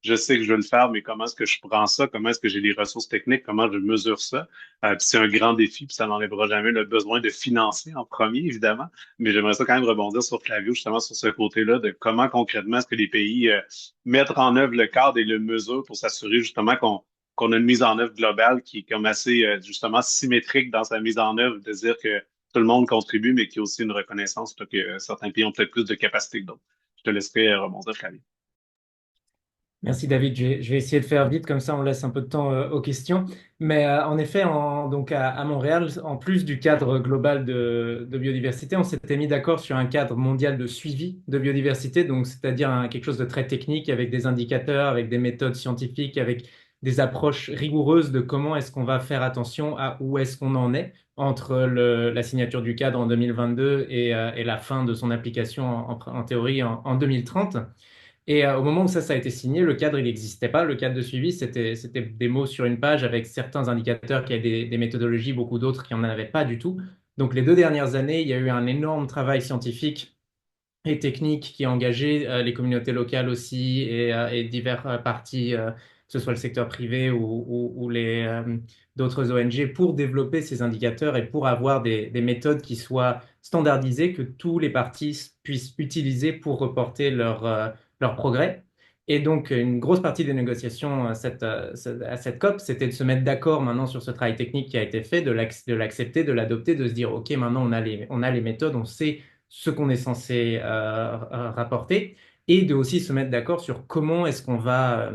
je sais que je veux le faire, mais comment est-ce que je prends ça? Comment est-ce que j'ai les ressources techniques? Comment je mesure ça? Puis c'est un grand défi, puis ça n'enlèvera jamais le besoin de financer en premier, évidemment. Mais j'aimerais ça quand même rebondir sur Flavio, justement, sur ce côté-là, de comment concrètement est-ce que les pays mettent en œuvre le cadre et le mesurent pour s'assurer justement qu'on a une mise en œuvre globale qui est comme assez, justement, symétrique dans sa mise en œuvre, de dire que tout le monde contribue, mais qu'il y a aussi une reconnaissance, là, que certains pays ont peut-être plus de capacité que d'autres. Je te laisserai rebondir, Flavio. Merci David, je vais essayer de faire vite, comme ça on laisse un peu de temps aux questions. Mais en effet, donc à Montréal, en plus du cadre global de biodiversité, on s'était mis d'accord sur un cadre mondial de suivi de biodiversité, donc c'est-à-dire quelque chose de très technique avec des indicateurs, avec des méthodes scientifiques, avec des approches rigoureuses de comment est-ce qu'on va faire attention à où est-ce qu'on en est entre la signature du cadre en 2022 et la fin de son application en théorie en 2030. Et au moment où ça a été signé, le cadre, il n'existait pas. Le cadre de suivi, c'était des mots sur une page avec certains indicateurs qui avaient des méthodologies, beaucoup d'autres qui n'en avaient pas du tout. Donc les 2 dernières années, il y a eu un énorme travail scientifique et technique qui a engagé les communautés locales aussi et divers parties, que ce soit le secteur privé ou d'autres ONG, pour développer ces indicateurs et pour avoir des méthodes qui soient standardisé que tous les partis puissent utiliser pour reporter leur progrès. Et donc, une grosse partie des négociations à cette COP, c'était de se mettre d'accord maintenant sur ce travail technique qui a été fait, de l'accepter, de l'adopter, de se dire, OK, maintenant on a les méthodes, on sait ce qu'on est censé rapporter, et de aussi se mettre d'accord sur comment est-ce qu'on va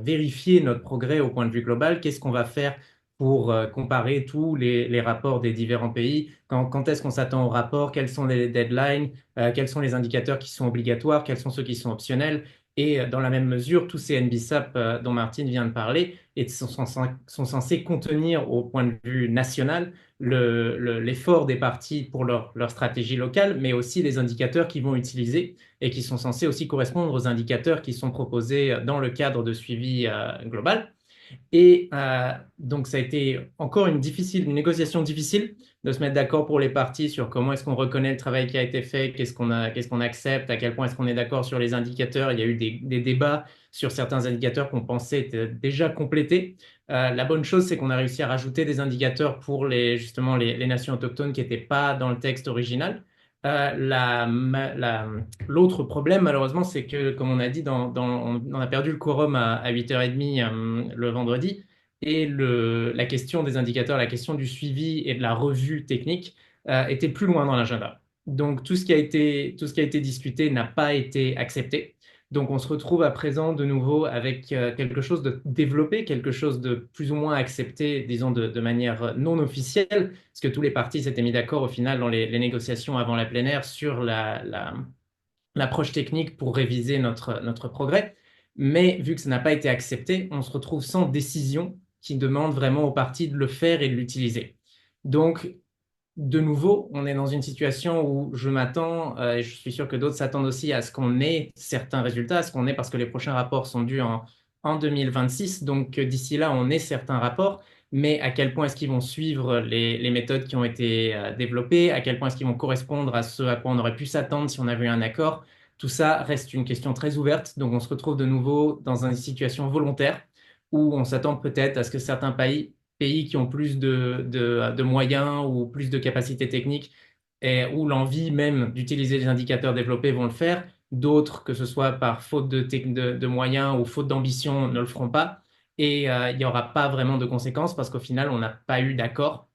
vérifier notre progrès au point de vue global, qu'est-ce qu'on va faire pour comparer tous les rapports des différents pays, quand est-ce qu'on s'attend au rapport, quels sont les deadlines, quels sont les indicateurs qui sont obligatoires, quels sont ceux qui sont optionnels. Et dans la même mesure, tous ces NBSAP dont Martine vient de parler sont censés contenir au point de vue national l'effort des partis pour leur stratégie locale, mais aussi les indicateurs qu'ils vont utiliser et qui sont censés aussi correspondre aux indicateurs qui sont proposés dans le cadre de suivi global. Et donc, ça a été encore une négociation difficile de se mettre d'accord pour les parties sur comment est-ce qu'on reconnaît le travail qui a été fait, qu'est-ce qu'on accepte, à quel point est-ce qu'on est d'accord sur les indicateurs. Il y a eu des débats sur certains indicateurs qu'on pensait étaient déjà complétés. La bonne chose, c'est qu'on a réussi à rajouter des indicateurs pour justement les nations autochtones qui n'étaient pas dans le texte original. L'autre problème, malheureusement, c'est que, comme on a dit, on a perdu le quorum à 8h30 le vendredi, et la question des indicateurs, la question du suivi et de la revue technique était plus loin dans l'agenda. Donc, tout ce qui a été discuté n'a pas été accepté. Donc, on se retrouve à présent de nouveau avec quelque chose de développé, quelque chose de plus ou moins accepté, disons, de manière non officielle, parce que tous les partis s'étaient mis d'accord au final dans les négociations avant la plénière sur l'approche technique pour réviser notre progrès. Mais vu que ça n'a pas été accepté, on se retrouve sans décision qui demande vraiment aux partis de le faire et de l'utiliser. Donc, de nouveau, on est dans une situation où je m'attends, et je suis sûr que d'autres s'attendent aussi à ce qu'on ait certains résultats, à ce qu'on ait, parce que les prochains rapports sont dus en 2026. Donc, d'ici là, on ait certains rapports, mais à quel point est-ce qu'ils vont suivre les méthodes qui ont été développées, à quel point est-ce qu'ils vont correspondre à ce à quoi on aurait pu s'attendre si on avait eu un accord, tout ça reste une question très ouverte. Donc, on se retrouve de nouveau dans une situation volontaire où on s'attend peut-être à ce que certains pays qui ont plus de moyens ou plus de capacités techniques et où l'envie même d'utiliser les indicateurs développés vont le faire. D'autres, que ce soit par faute de moyens ou faute d'ambition, ne le feront pas. Et il n'y aura pas vraiment de conséquences parce qu'au final, on n'a pas eu d'accord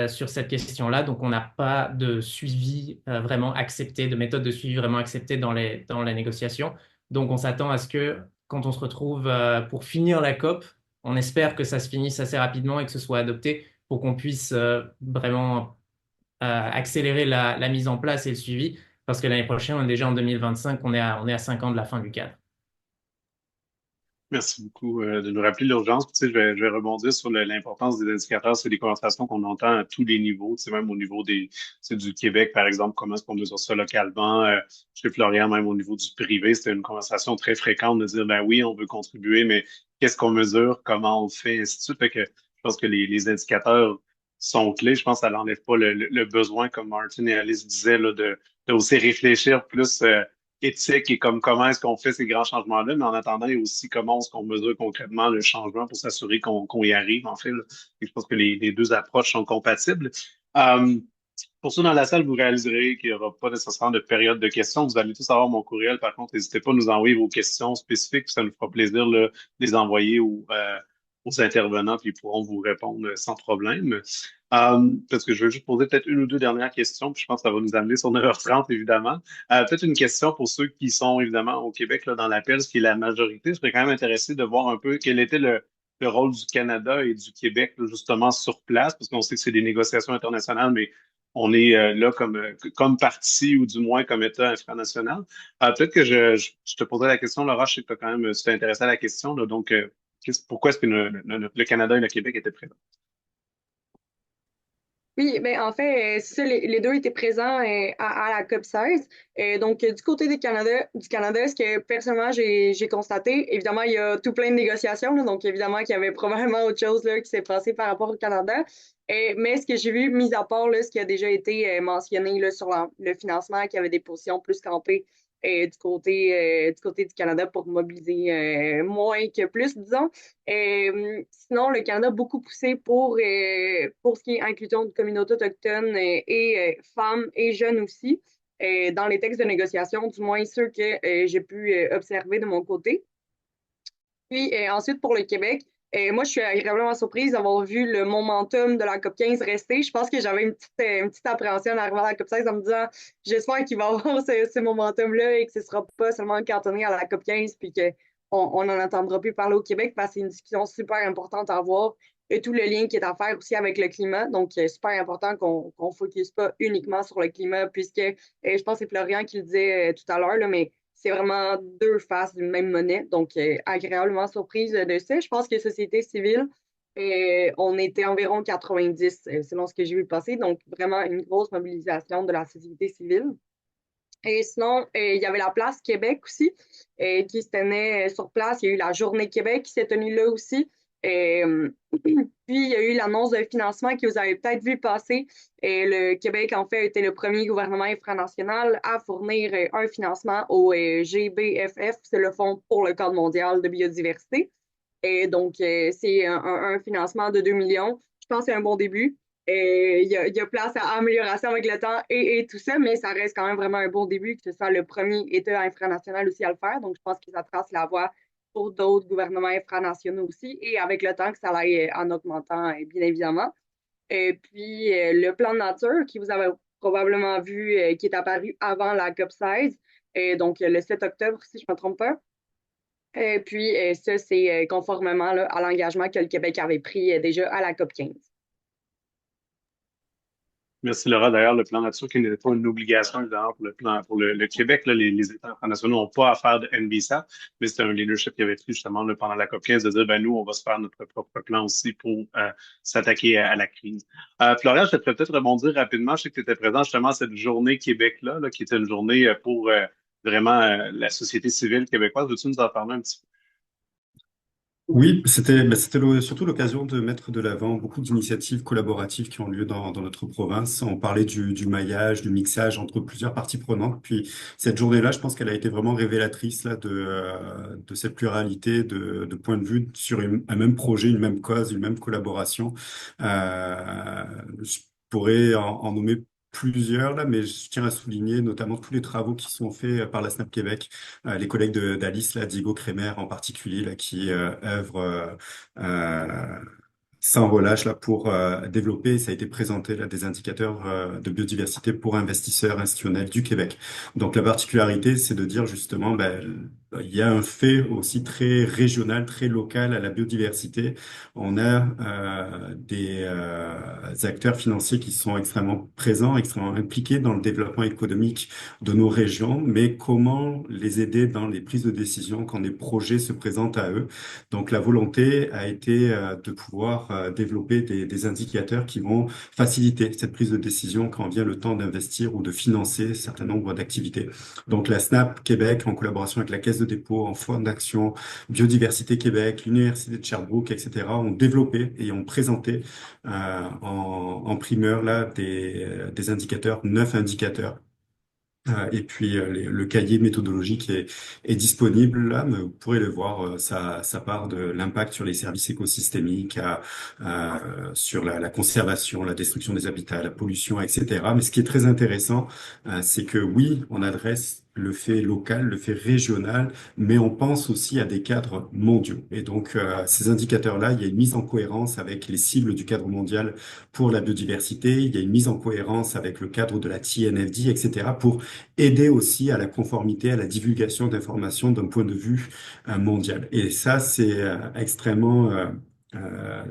sur cette question-là. Donc, on n'a pas de suivi vraiment accepté, de méthode de suivi vraiment acceptée dans la négociation. Donc, on s'attend à ce que quand on se retrouve pour finir la COP, on espère que ça se finisse assez rapidement et que ce soit adopté pour qu'on puisse vraiment accélérer la mise en place et le suivi, parce que l'année prochaine, on est déjà en 2025, on est à 5 ans de la fin du cadre. Merci beaucoup de nous rappeler l'urgence. Puis, tu sais, je vais rebondir sur l'importance des indicateurs. C'est des conversations qu'on entend à tous les niveaux, tu sais, même au niveau du Québec, par exemple, comment est-ce qu'on mesure ça localement. Chez Florian, même au niveau du privé, c'était une conversation très fréquente de dire, ben oui, on veut contribuer, mais qu'est-ce qu'on mesure, comment on le fait, ainsi de suite. Fait que je pense que les indicateurs sont clés. Je pense que ça n'enlève pas le besoin, comme Martin et Alice disaient, là, de aussi réfléchir plus éthique et comme comment est-ce qu'on fait ces grands changements-là, mais en attendant, il y a aussi comment est-ce qu'on mesure concrètement le changement pour s'assurer qu'on y arrive, en fait. Là. Et je pense que les deux approches sont compatibles. Euh, pour ceux dans la salle, vous réaliserez qu'il n'y aura pas nécessairement de période de questions. Vous allez tous avoir mon courriel. Par contre, n'hésitez pas à nous envoyer vos questions spécifiques. Ça nous fera plaisir là, de les envoyer aux intervenants, puis ils pourront vous répondre sans problème. Parce que je vais juste poser peut-être une ou deux dernières questions, puis je pense que ça va nous amener sur 9h30, évidemment. Peut-être une question pour ceux qui sont évidemment au Québec là, dans l'appel, ce qui est la majorité. Je serais quand même intéressé de voir un peu quel était le rôle du Canada et du Québec là, justement sur place, parce qu'on sait que c'est des négociations internationales, mais on est là comme partie ou du moins comme État infranational. Peut-être que je te poserai la question, Laura, je sais que tu t'es intéressé à la question, là, donc pourquoi est-ce que le Canada et le Québec étaient présents? Oui, ben en fait, c'est ça, les deux étaient présents à la COP 16. Donc, du côté du Canada, ce que personnellement j'ai constaté, évidemment, il y a tout plein de négociations, là, donc évidemment qu'il y avait probablement autre chose là, qui s'est passé par rapport au Canada. Mais ce que j'ai vu, mis à part là, ce qui a déjà été mentionné là, sur le financement, qu'il y avait des positions plus campées du côté du Canada pour mobiliser moins que plus, disons. Sinon, le Canada a beaucoup poussé pour ce qui est inclusion de communautés autochtones femmes et jeunes aussi, dans les textes de négociation, du moins ceux que j'ai pu observer de mon côté. Puis ensuite, pour le Québec, moi, je suis agréablement surprise d'avoir vu le momentum de la COP 15 rester. Je pense que j'avais une petite appréhension en arrivant à la COP 16 en me disant, j'espère qu'il va y avoir ce momentum-là et que ce ne sera pas seulement cantonné à la COP 15 puis qu'on n'en entendra plus parler au Québec parce que c'est une discussion super importante à avoir et tout le lien qui est à faire aussi avec le climat. Donc, super important qu'on ne focus pas uniquement sur le climat puisque je pense que c'est Florian qui le disait tout à l'heure, là, mais c'est vraiment deux faces d'une même monnaie. Donc, agréablement surprise de ça. Je pense que société civile, on était environ 90 selon ce que j'ai vu passer. Donc, vraiment une grosse mobilisation de la société civile. Et sinon, il y avait la place Québec aussi, qui se tenait sur place. Il y a eu la Journée Québec qui s'est tenue là aussi. Puis, il y a eu l'annonce de financement que vous avez peut-être vu passer. Le Québec, en fait, était le premier gouvernement infranational à fournir un financement au GBFF, c'est le Fonds pour le Cadre mondial de biodiversité. Et donc, c'est un financement de 2 millions. Je pense que c'est un bon début. Il y a place à amélioration avec le temps et tout ça, mais ça reste quand même vraiment un bon début, que ce soit le premier État infranational aussi à le faire. Donc, je pense que ça trace la voie pour d'autres gouvernements infranationaux aussi, et avec le temps que ça aille en augmentant, bien évidemment. Et puis, le plan de nature, qui vous avez probablement vu, qui est apparu avant la COP 16, donc le 7 octobre, si je ne me trompe pas. Puis, ça, c'est conformément là, à l'engagement que le Québec avait pris déjà à la COP 15. Merci Laura. D'ailleurs, le plan nature qui n'était pas une obligation, évidemment, pour le Québec, là, les États internationaux n'ont pas à faire de NBSA, mais c'était un leadership qui avait pris justement là, pendant la COP 15 de dire, ben nous, on va se faire notre propre plan aussi pour s'attaquer à la crise. Florian, je te ferais peut-être rebondir rapidement. Je sais que tu étais présent justement à cette journée Québec-là, là, qui était une journée pour vraiment la société civile québécoise. Veux-tu nous en parler un petit peu? Oui, c'était surtout l'occasion de mettre de l'avant beaucoup d'initiatives collaboratives qui ont lieu dans notre province. On parlait du maillage, du mixage entre plusieurs parties prenantes. Puis cette journée-là, je pense qu'elle a été vraiment révélatrice là, de cette pluralité de points de vue sur un même projet, une même cause, une même collaboration. Je pourrais en nommer plusieurs là, mais je tiens à souligner notamment tous les travaux qui sont faits par la SNAP Québec, les collègues d'Alice, là, Diego Kremer en particulier, là, qui œuvrent sans relâche là pour développer, ça a été présenté là, des indicateurs de biodiversité pour investisseurs institutionnels du Québec. Donc la particularité, c'est de dire justement, ben, il y a un fait aussi très régional, très local à la biodiversité. On a des acteurs financiers qui sont extrêmement présents, extrêmement impliqués dans le développement économique de nos régions, mais comment les aider dans les prises de décision quand des projets se présentent à eux. Donc la volonté a été de pouvoir développer des indicateurs qui vont faciliter cette prise de décision quand vient le temps d'investir ou de financer un certain nombre d'activités. Donc la SNAP Québec, en collaboration avec la Caisse de dépôt, en Fonds d'action, Biodiversité Québec, l'Université de Sherbrooke, etc., ont développé et ont présenté en primeur là des indicateurs, 9 indicateurs et puis le cahier méthodologique est disponible là, mais vous pourrez le voir, ça part de l'impact sur les services écosystémiques, sur la conservation, la destruction des habitats, la pollution, etc. Mais ce qui est très intéressant, c'est que oui, on adresse le fait local, le fait régional, mais on pense aussi à des cadres mondiaux. Et donc, ces indicateurs-là, il y a une mise en cohérence avec les cibles du cadre mondial pour la biodiversité, il y a une mise en cohérence avec le cadre de la TNFD, etc., pour aider aussi à la conformité, à la divulgation d'informations d'un point de vue mondial. Et ça, c'est extrêmement euh,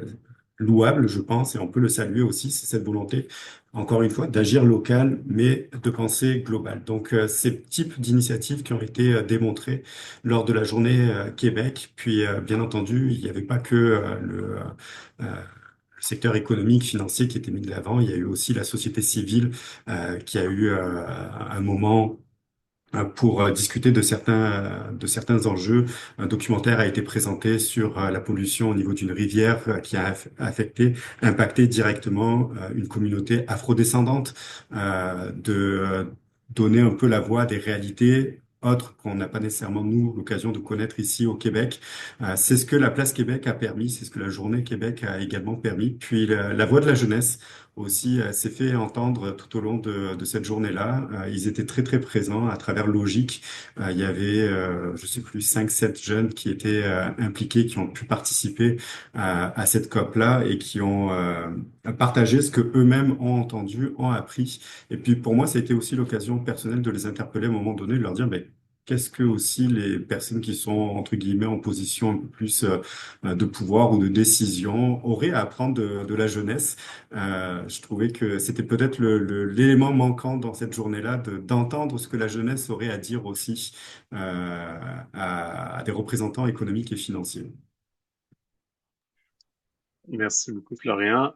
louable, je pense, et on peut le saluer aussi, c'est cette volonté, encore une fois, d'agir local, mais de penser global. Donc, ces types d'initiatives qui ont été démontrées lors de la journée Québec, puis bien entendu, il n'y avait pas que le secteur économique, financier qui était mis de l'avant. Il y a eu aussi la société civile qui a eu un moment pour discuter de certains enjeux. Un documentaire a été présenté sur la pollution au niveau d'une rivière qui a impacté directement une communauté afrodescendante, de donner un peu la voix des réalités autres qu'on n'a pas nécessairement, nous, l'occasion de connaître ici au Québec. C'est ce que la Place Québec a permis, c'est ce que la Journée Québec a également permis. Puis la voix de la jeunesse aussi s'est fait entendre tout au long de cette journée-là. Ils étaient très, très présents à travers Logique. Il y avait, je sais plus, 5, 7 jeunes qui étaient impliqués, qui ont pu participer à cette COP-là et qui ont partagé ce que eux-mêmes ont entendu, ont appris. Et puis pour moi, ça a été aussi l'occasion personnelle de les interpeller à un moment donné, de leur dire, ben, qu'est-ce que aussi les personnes qui sont, entre guillemets, en position un peu plus de pouvoir ou de décision auraient à apprendre de la jeunesse. Je trouvais que c'était peut-être l'élément manquant dans cette journée-là, d'entendre ce que la jeunesse aurait à dire aussi à des représentants économiques et financiers. Merci beaucoup, Florian.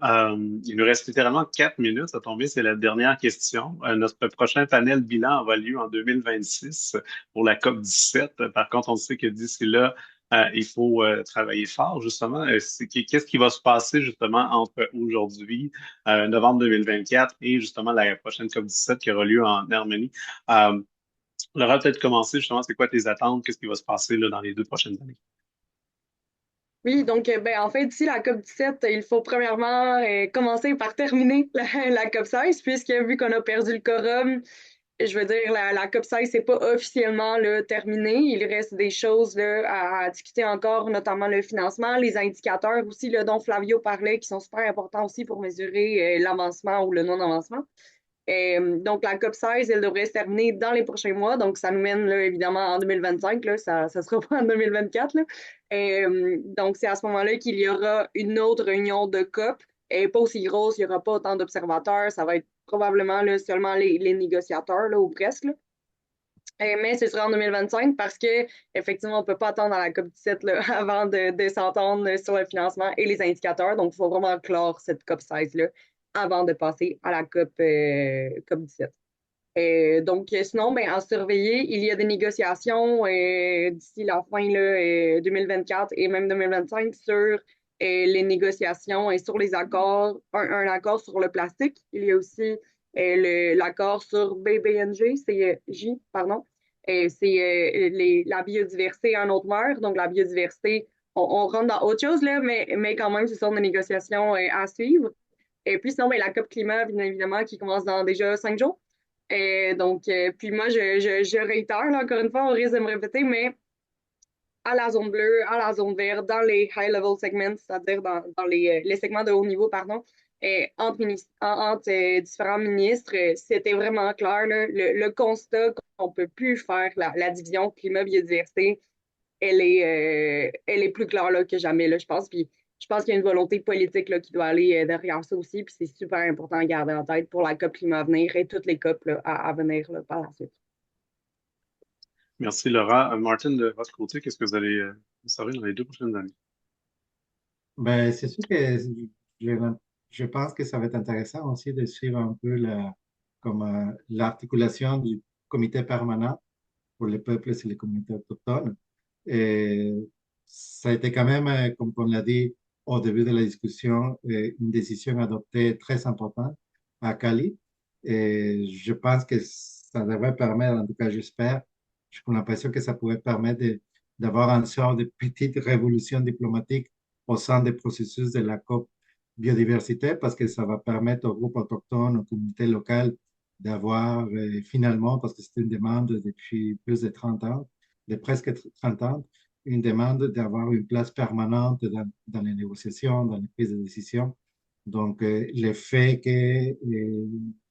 Il nous reste littéralement 4 minutes. Ça tombe bien, c'est la dernière question. Notre prochain panel bilan aura lieu en 2026 pour la COP 17. Par contre, on sait que d'ici là, il faut travailler fort, justement. Qu'est-ce qui va se passer, justement, entre aujourd'hui, novembre 2024, et justement la prochaine COP 17 qui aura lieu en Arménie? Laura, peut-être commencer, justement, c'est quoi tes attentes? Qu'est-ce qui va se passer là, dans les 2 prochaines années? Oui, donc ben, en fait, d'ici la COP 17, il faut premièrement commencer par terminer la COP 16, puisque vu qu'on a perdu le quorum, je veux dire, la COP 16, c'est pas officiellement là, terminé. Il reste des choses là, à discuter encore, notamment le financement, les indicateurs aussi, là, dont Flavio parlait, qui sont super importants aussi pour mesurer l'avancement ou le non-avancement. Donc, la COP 16, elle devrait se terminer dans les prochains mois. Donc, ça nous mène là, évidemment en 2025. Là, ça ne sera pas en 2024. Là. Donc, c'est à ce moment-là qu'il y aura une autre réunion de COP. Et pas aussi grosse, il n'y aura pas autant d'observateurs. Ça va être probablement là, seulement les négociateurs, là, ou presque. Là. Mais ce sera en 2025 parce que effectivement, on ne peut pas attendre à la COP 17 là, avant de s'entendre sur le financement et les indicateurs. Donc, il faut vraiment clore cette COP 16 là avant de passer à la COP 17. Donc, sinon, ben, à surveiller, il y a des négociations d'ici la fin là, 2024 et même 2025 sur les négociations et sur les accords, un accord sur le plastique. Il y a aussi l'accord sur BBNG, c'est J, pardon. C'est la biodiversité en haute mer. Donc, la biodiversité, on rentre dans autre chose, là, mais quand même, ce sont des négociations à suivre. Et puis, sinon, ben, la COP climat, bien évidemment, qui commence dans déjà 5 jours. Donc, puis moi, je réitère, là, encore une fois, on risque de me répéter, mais à la zone bleue, à la zone verte, dans les high-level segments, c'est-à-dire dans les segments de haut niveau, pardon, entre différents ministres, c'était vraiment clair, là, le constat qu'on ne peut plus faire la division climat-biodiversité, elle est plus claire là, que jamais, là, je pense. Puis je pense qu'il y a une volonté politique là, qui doit aller derrière ça aussi. Puis c'est super important à garder en tête pour la COP climat à venir et toutes les COP là, à venir là, par la suite. Merci, Laura. Martin, de votre côté, qu'est-ce que vous allez observer dans les 2 prochaines années? Ben, c'est sûr que je, je pense que ça va être intéressant aussi de suivre un peu l'articulation du comité permanent pour les peuples et les communautés autochtones. Et ça a été quand même, comme on l'a dit au début de la discussion, une décision adoptée très importante à Cali. Et je pense que ça devrait permettre, en tout cas j'espère, j'ai l'impression que ça pourrait permettre d'avoir une sorte de petite révolution diplomatique au sein des processus de la COP biodiversité, parce que ça va permettre aux groupes autochtones, aux communautés locales, d'avoir finalement, parce que c'est une demande depuis plus de 30 ans, de presque 30 ans, une demande d'avoir une place permanente dans les négociations, dans les prises de décision. Donc, le fait que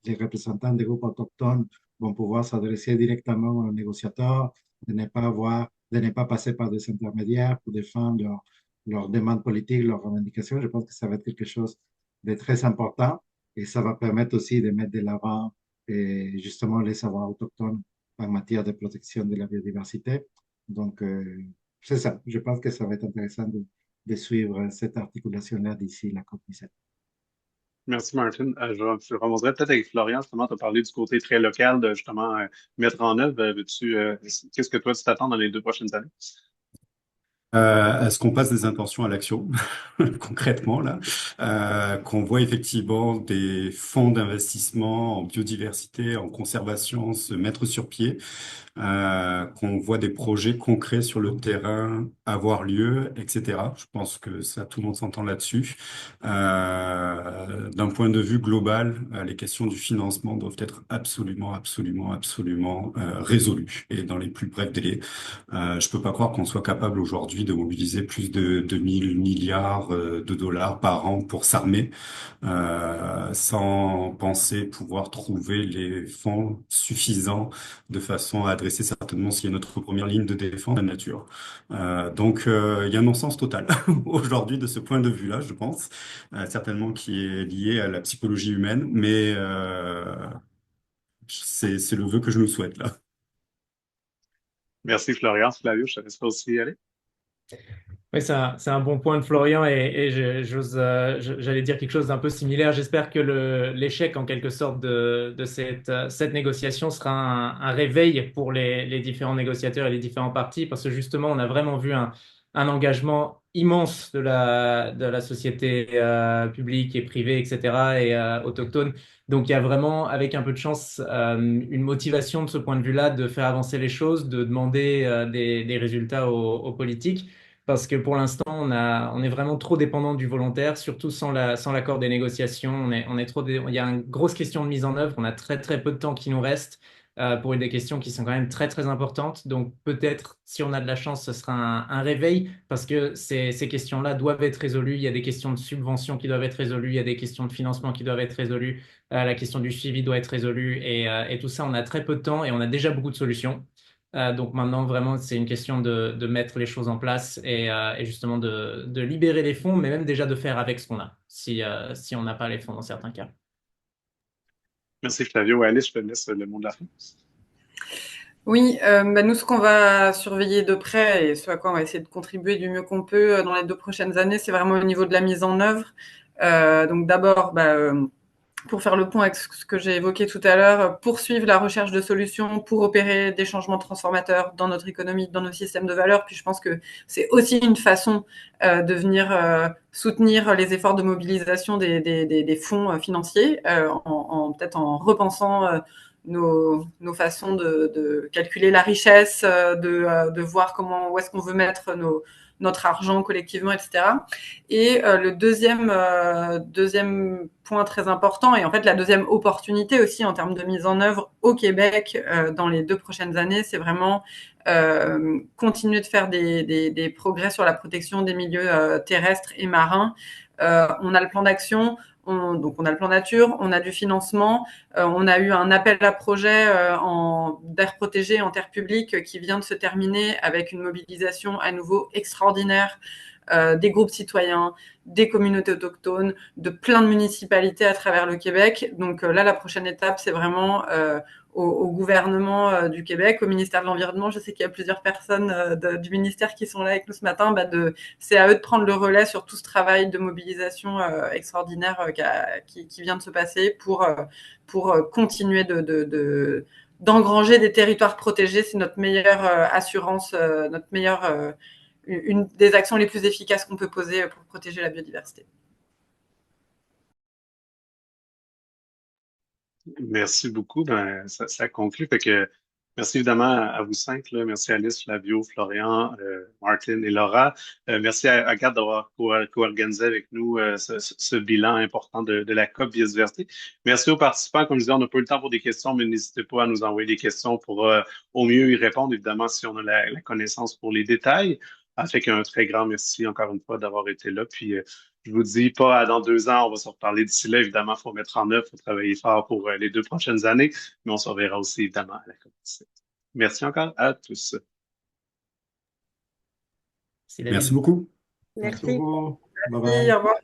les représentants des groupes autochtones vont pouvoir s'adresser directement aux négociateurs, de ne pas passer par des intermédiaires pour défendre leurs demandes politiques, leurs revendications, je pense que ça va être quelque chose de très important et ça va permettre aussi de mettre de l'avant justement les savoirs autochtones en matière de protection de la biodiversité. Donc, c'est ça. Je pense que ça va être intéressant de suivre cette articulation-là d'ici la COP 17. Merci, Martin. Je remonterai peut-être avec Florian, justement, tu as parlé du côté très local de justement mettre en œuvre. Qu'est-ce que toi, tu t'attends dans les 2 prochaines années? À ce qu'on passe des intentions à l'action, concrètement là, qu'on voit effectivement des fonds d'investissement en biodiversité, en conservation se mettre sur pied. qu'on voit des projets concrets sur le terrain avoir lieu, etc. Je pense que ça, tout le monde s'entend là-dessus. D'un point de vue global, les questions du financement doivent être absolument, absolument, absolument résolues et dans les plus brefs délais. Je peux pas croire qu'on soit capable aujourd'hui de mobiliser plus de 1000 milliards de dollars par an pour s'armer, sans penser pouvoir trouver les fonds suffisants de façon à adresser certainement ce qui est notre première ligne de défense, la nature. Il y a un non-sens total aujourd'hui de ce point de vue-là, je pense, certainement qui est lié à la psychologie humaine, mais c'est le vœu que je nous souhaite là. Merci Florian. Flavio, je te laisse aussi y aller. Oui, c'est un bon point de Florian et j'allais dire quelque chose d'un peu similaire. J'espère que l'échec en quelque sorte de cette négociation sera un réveil pour les différents négociateurs et les différents partis parce que justement, on a vraiment vu un engagement immense de la société publique et privée, etc. et autochtone. Donc, il y a vraiment, avec un peu de chance, une motivation de ce point de vue-là de faire avancer les choses, de demander des résultats aux politiques. Parce que pour l'instant, on est vraiment trop dépendant du volontaire, surtout sans l'accord des négociations. On est il y a une grosse question de mise en œuvre. On a très, très peu de temps qui nous reste pour des questions qui sont quand même très, très importantes. Donc, peut-être, si on a de la chance, ce sera un réveil parce que ces questions-là doivent être résolues. Il y a des questions de subvention qui doivent être résolues. Il y a des questions de financement qui doivent être résolues. La question du suivi doit être résolue. Et tout ça, on a très peu de temps et on a déjà beaucoup de solutions. Donc maintenant, vraiment, c'est une question de mettre les choses en place et justement de libérer les fonds, mais même déjà de faire avec ce qu'on a, si on n'a pas les fonds dans certains cas. Merci Flavio. Alice, je te laisse le mot de la fin. Oui, nous, ce qu'on va surveiller de près et ce à quoi on va essayer de contribuer du mieux qu'on peut dans les 2 prochaines années, c'est vraiment au niveau de la mise en œuvre. Donc d'abord, pour faire le point avec ce que j'ai évoqué tout à l'heure, poursuivre la recherche de solutions pour opérer des changements transformateurs dans notre économie, dans nos systèmes de valeurs. Puis je pense que c'est aussi une façon de venir soutenir les efforts de mobilisation des fonds financiers, peut-être en repensant nos façons de calculer la richesse, de voir où est-ce qu'on veut mettre notre argent collectivement, etc. Et le deuxième point très important, et en fait la deuxième opportunité aussi en termes de mise en œuvre au Québec dans les 2 prochaines années, c'est vraiment continuer de faire des progrès sur la protection des milieux terrestres et marins. On a le plan d'action, donc on a le plan nature, on a du financement, on a eu un appel à projet d'air protégé en terre publique qui vient de se terminer avec une mobilisation à nouveau extraordinaire des groupes citoyens, des communautés autochtones, de plein de municipalités à travers le Québec. Donc là, la prochaine étape, c'est vraiment au gouvernement du Québec, au ministère de l'Environnement. Je sais qu'il y a plusieurs personnes du ministère qui sont là avec nous ce matin. C'est à eux de prendre le relais sur tout ce travail de mobilisation extraordinaire qui vient de se passer pour continuer d'engranger des territoires protégés. C'est notre meilleure assurance, notre meilleure une des actions les plus efficaces qu'on peut poser pour protéger la biodiversité. Merci beaucoup. Ça conclut. Fait que merci évidemment à vous cinq, là. Merci Alice, Flavio, Florian, Martin et Laura. Merci à Agathe d'avoir co-organisé avec nous ce bilan important de la COP Biodiversité. Merci aux participants. Comme je disais, on n'a pas eu le temps pour des questions, mais n'hésitez pas à nous envoyer des questions pour au mieux y répondre, évidemment, si on a la connaissance pour les détails. Fait qu'un très grand merci encore une fois d'avoir été là. Puis je vous dis pas dans 2 ans, on va se reparler d'ici là. Évidemment, il faut mettre en œuvre, il faut travailler fort pour les 2 prochaines années, mais on se reverra aussi évidemment à la COP17. Merci encore à tous. Merci beaucoup. Merci Merci. beaucoup. Bye Merci, bye. au revoir.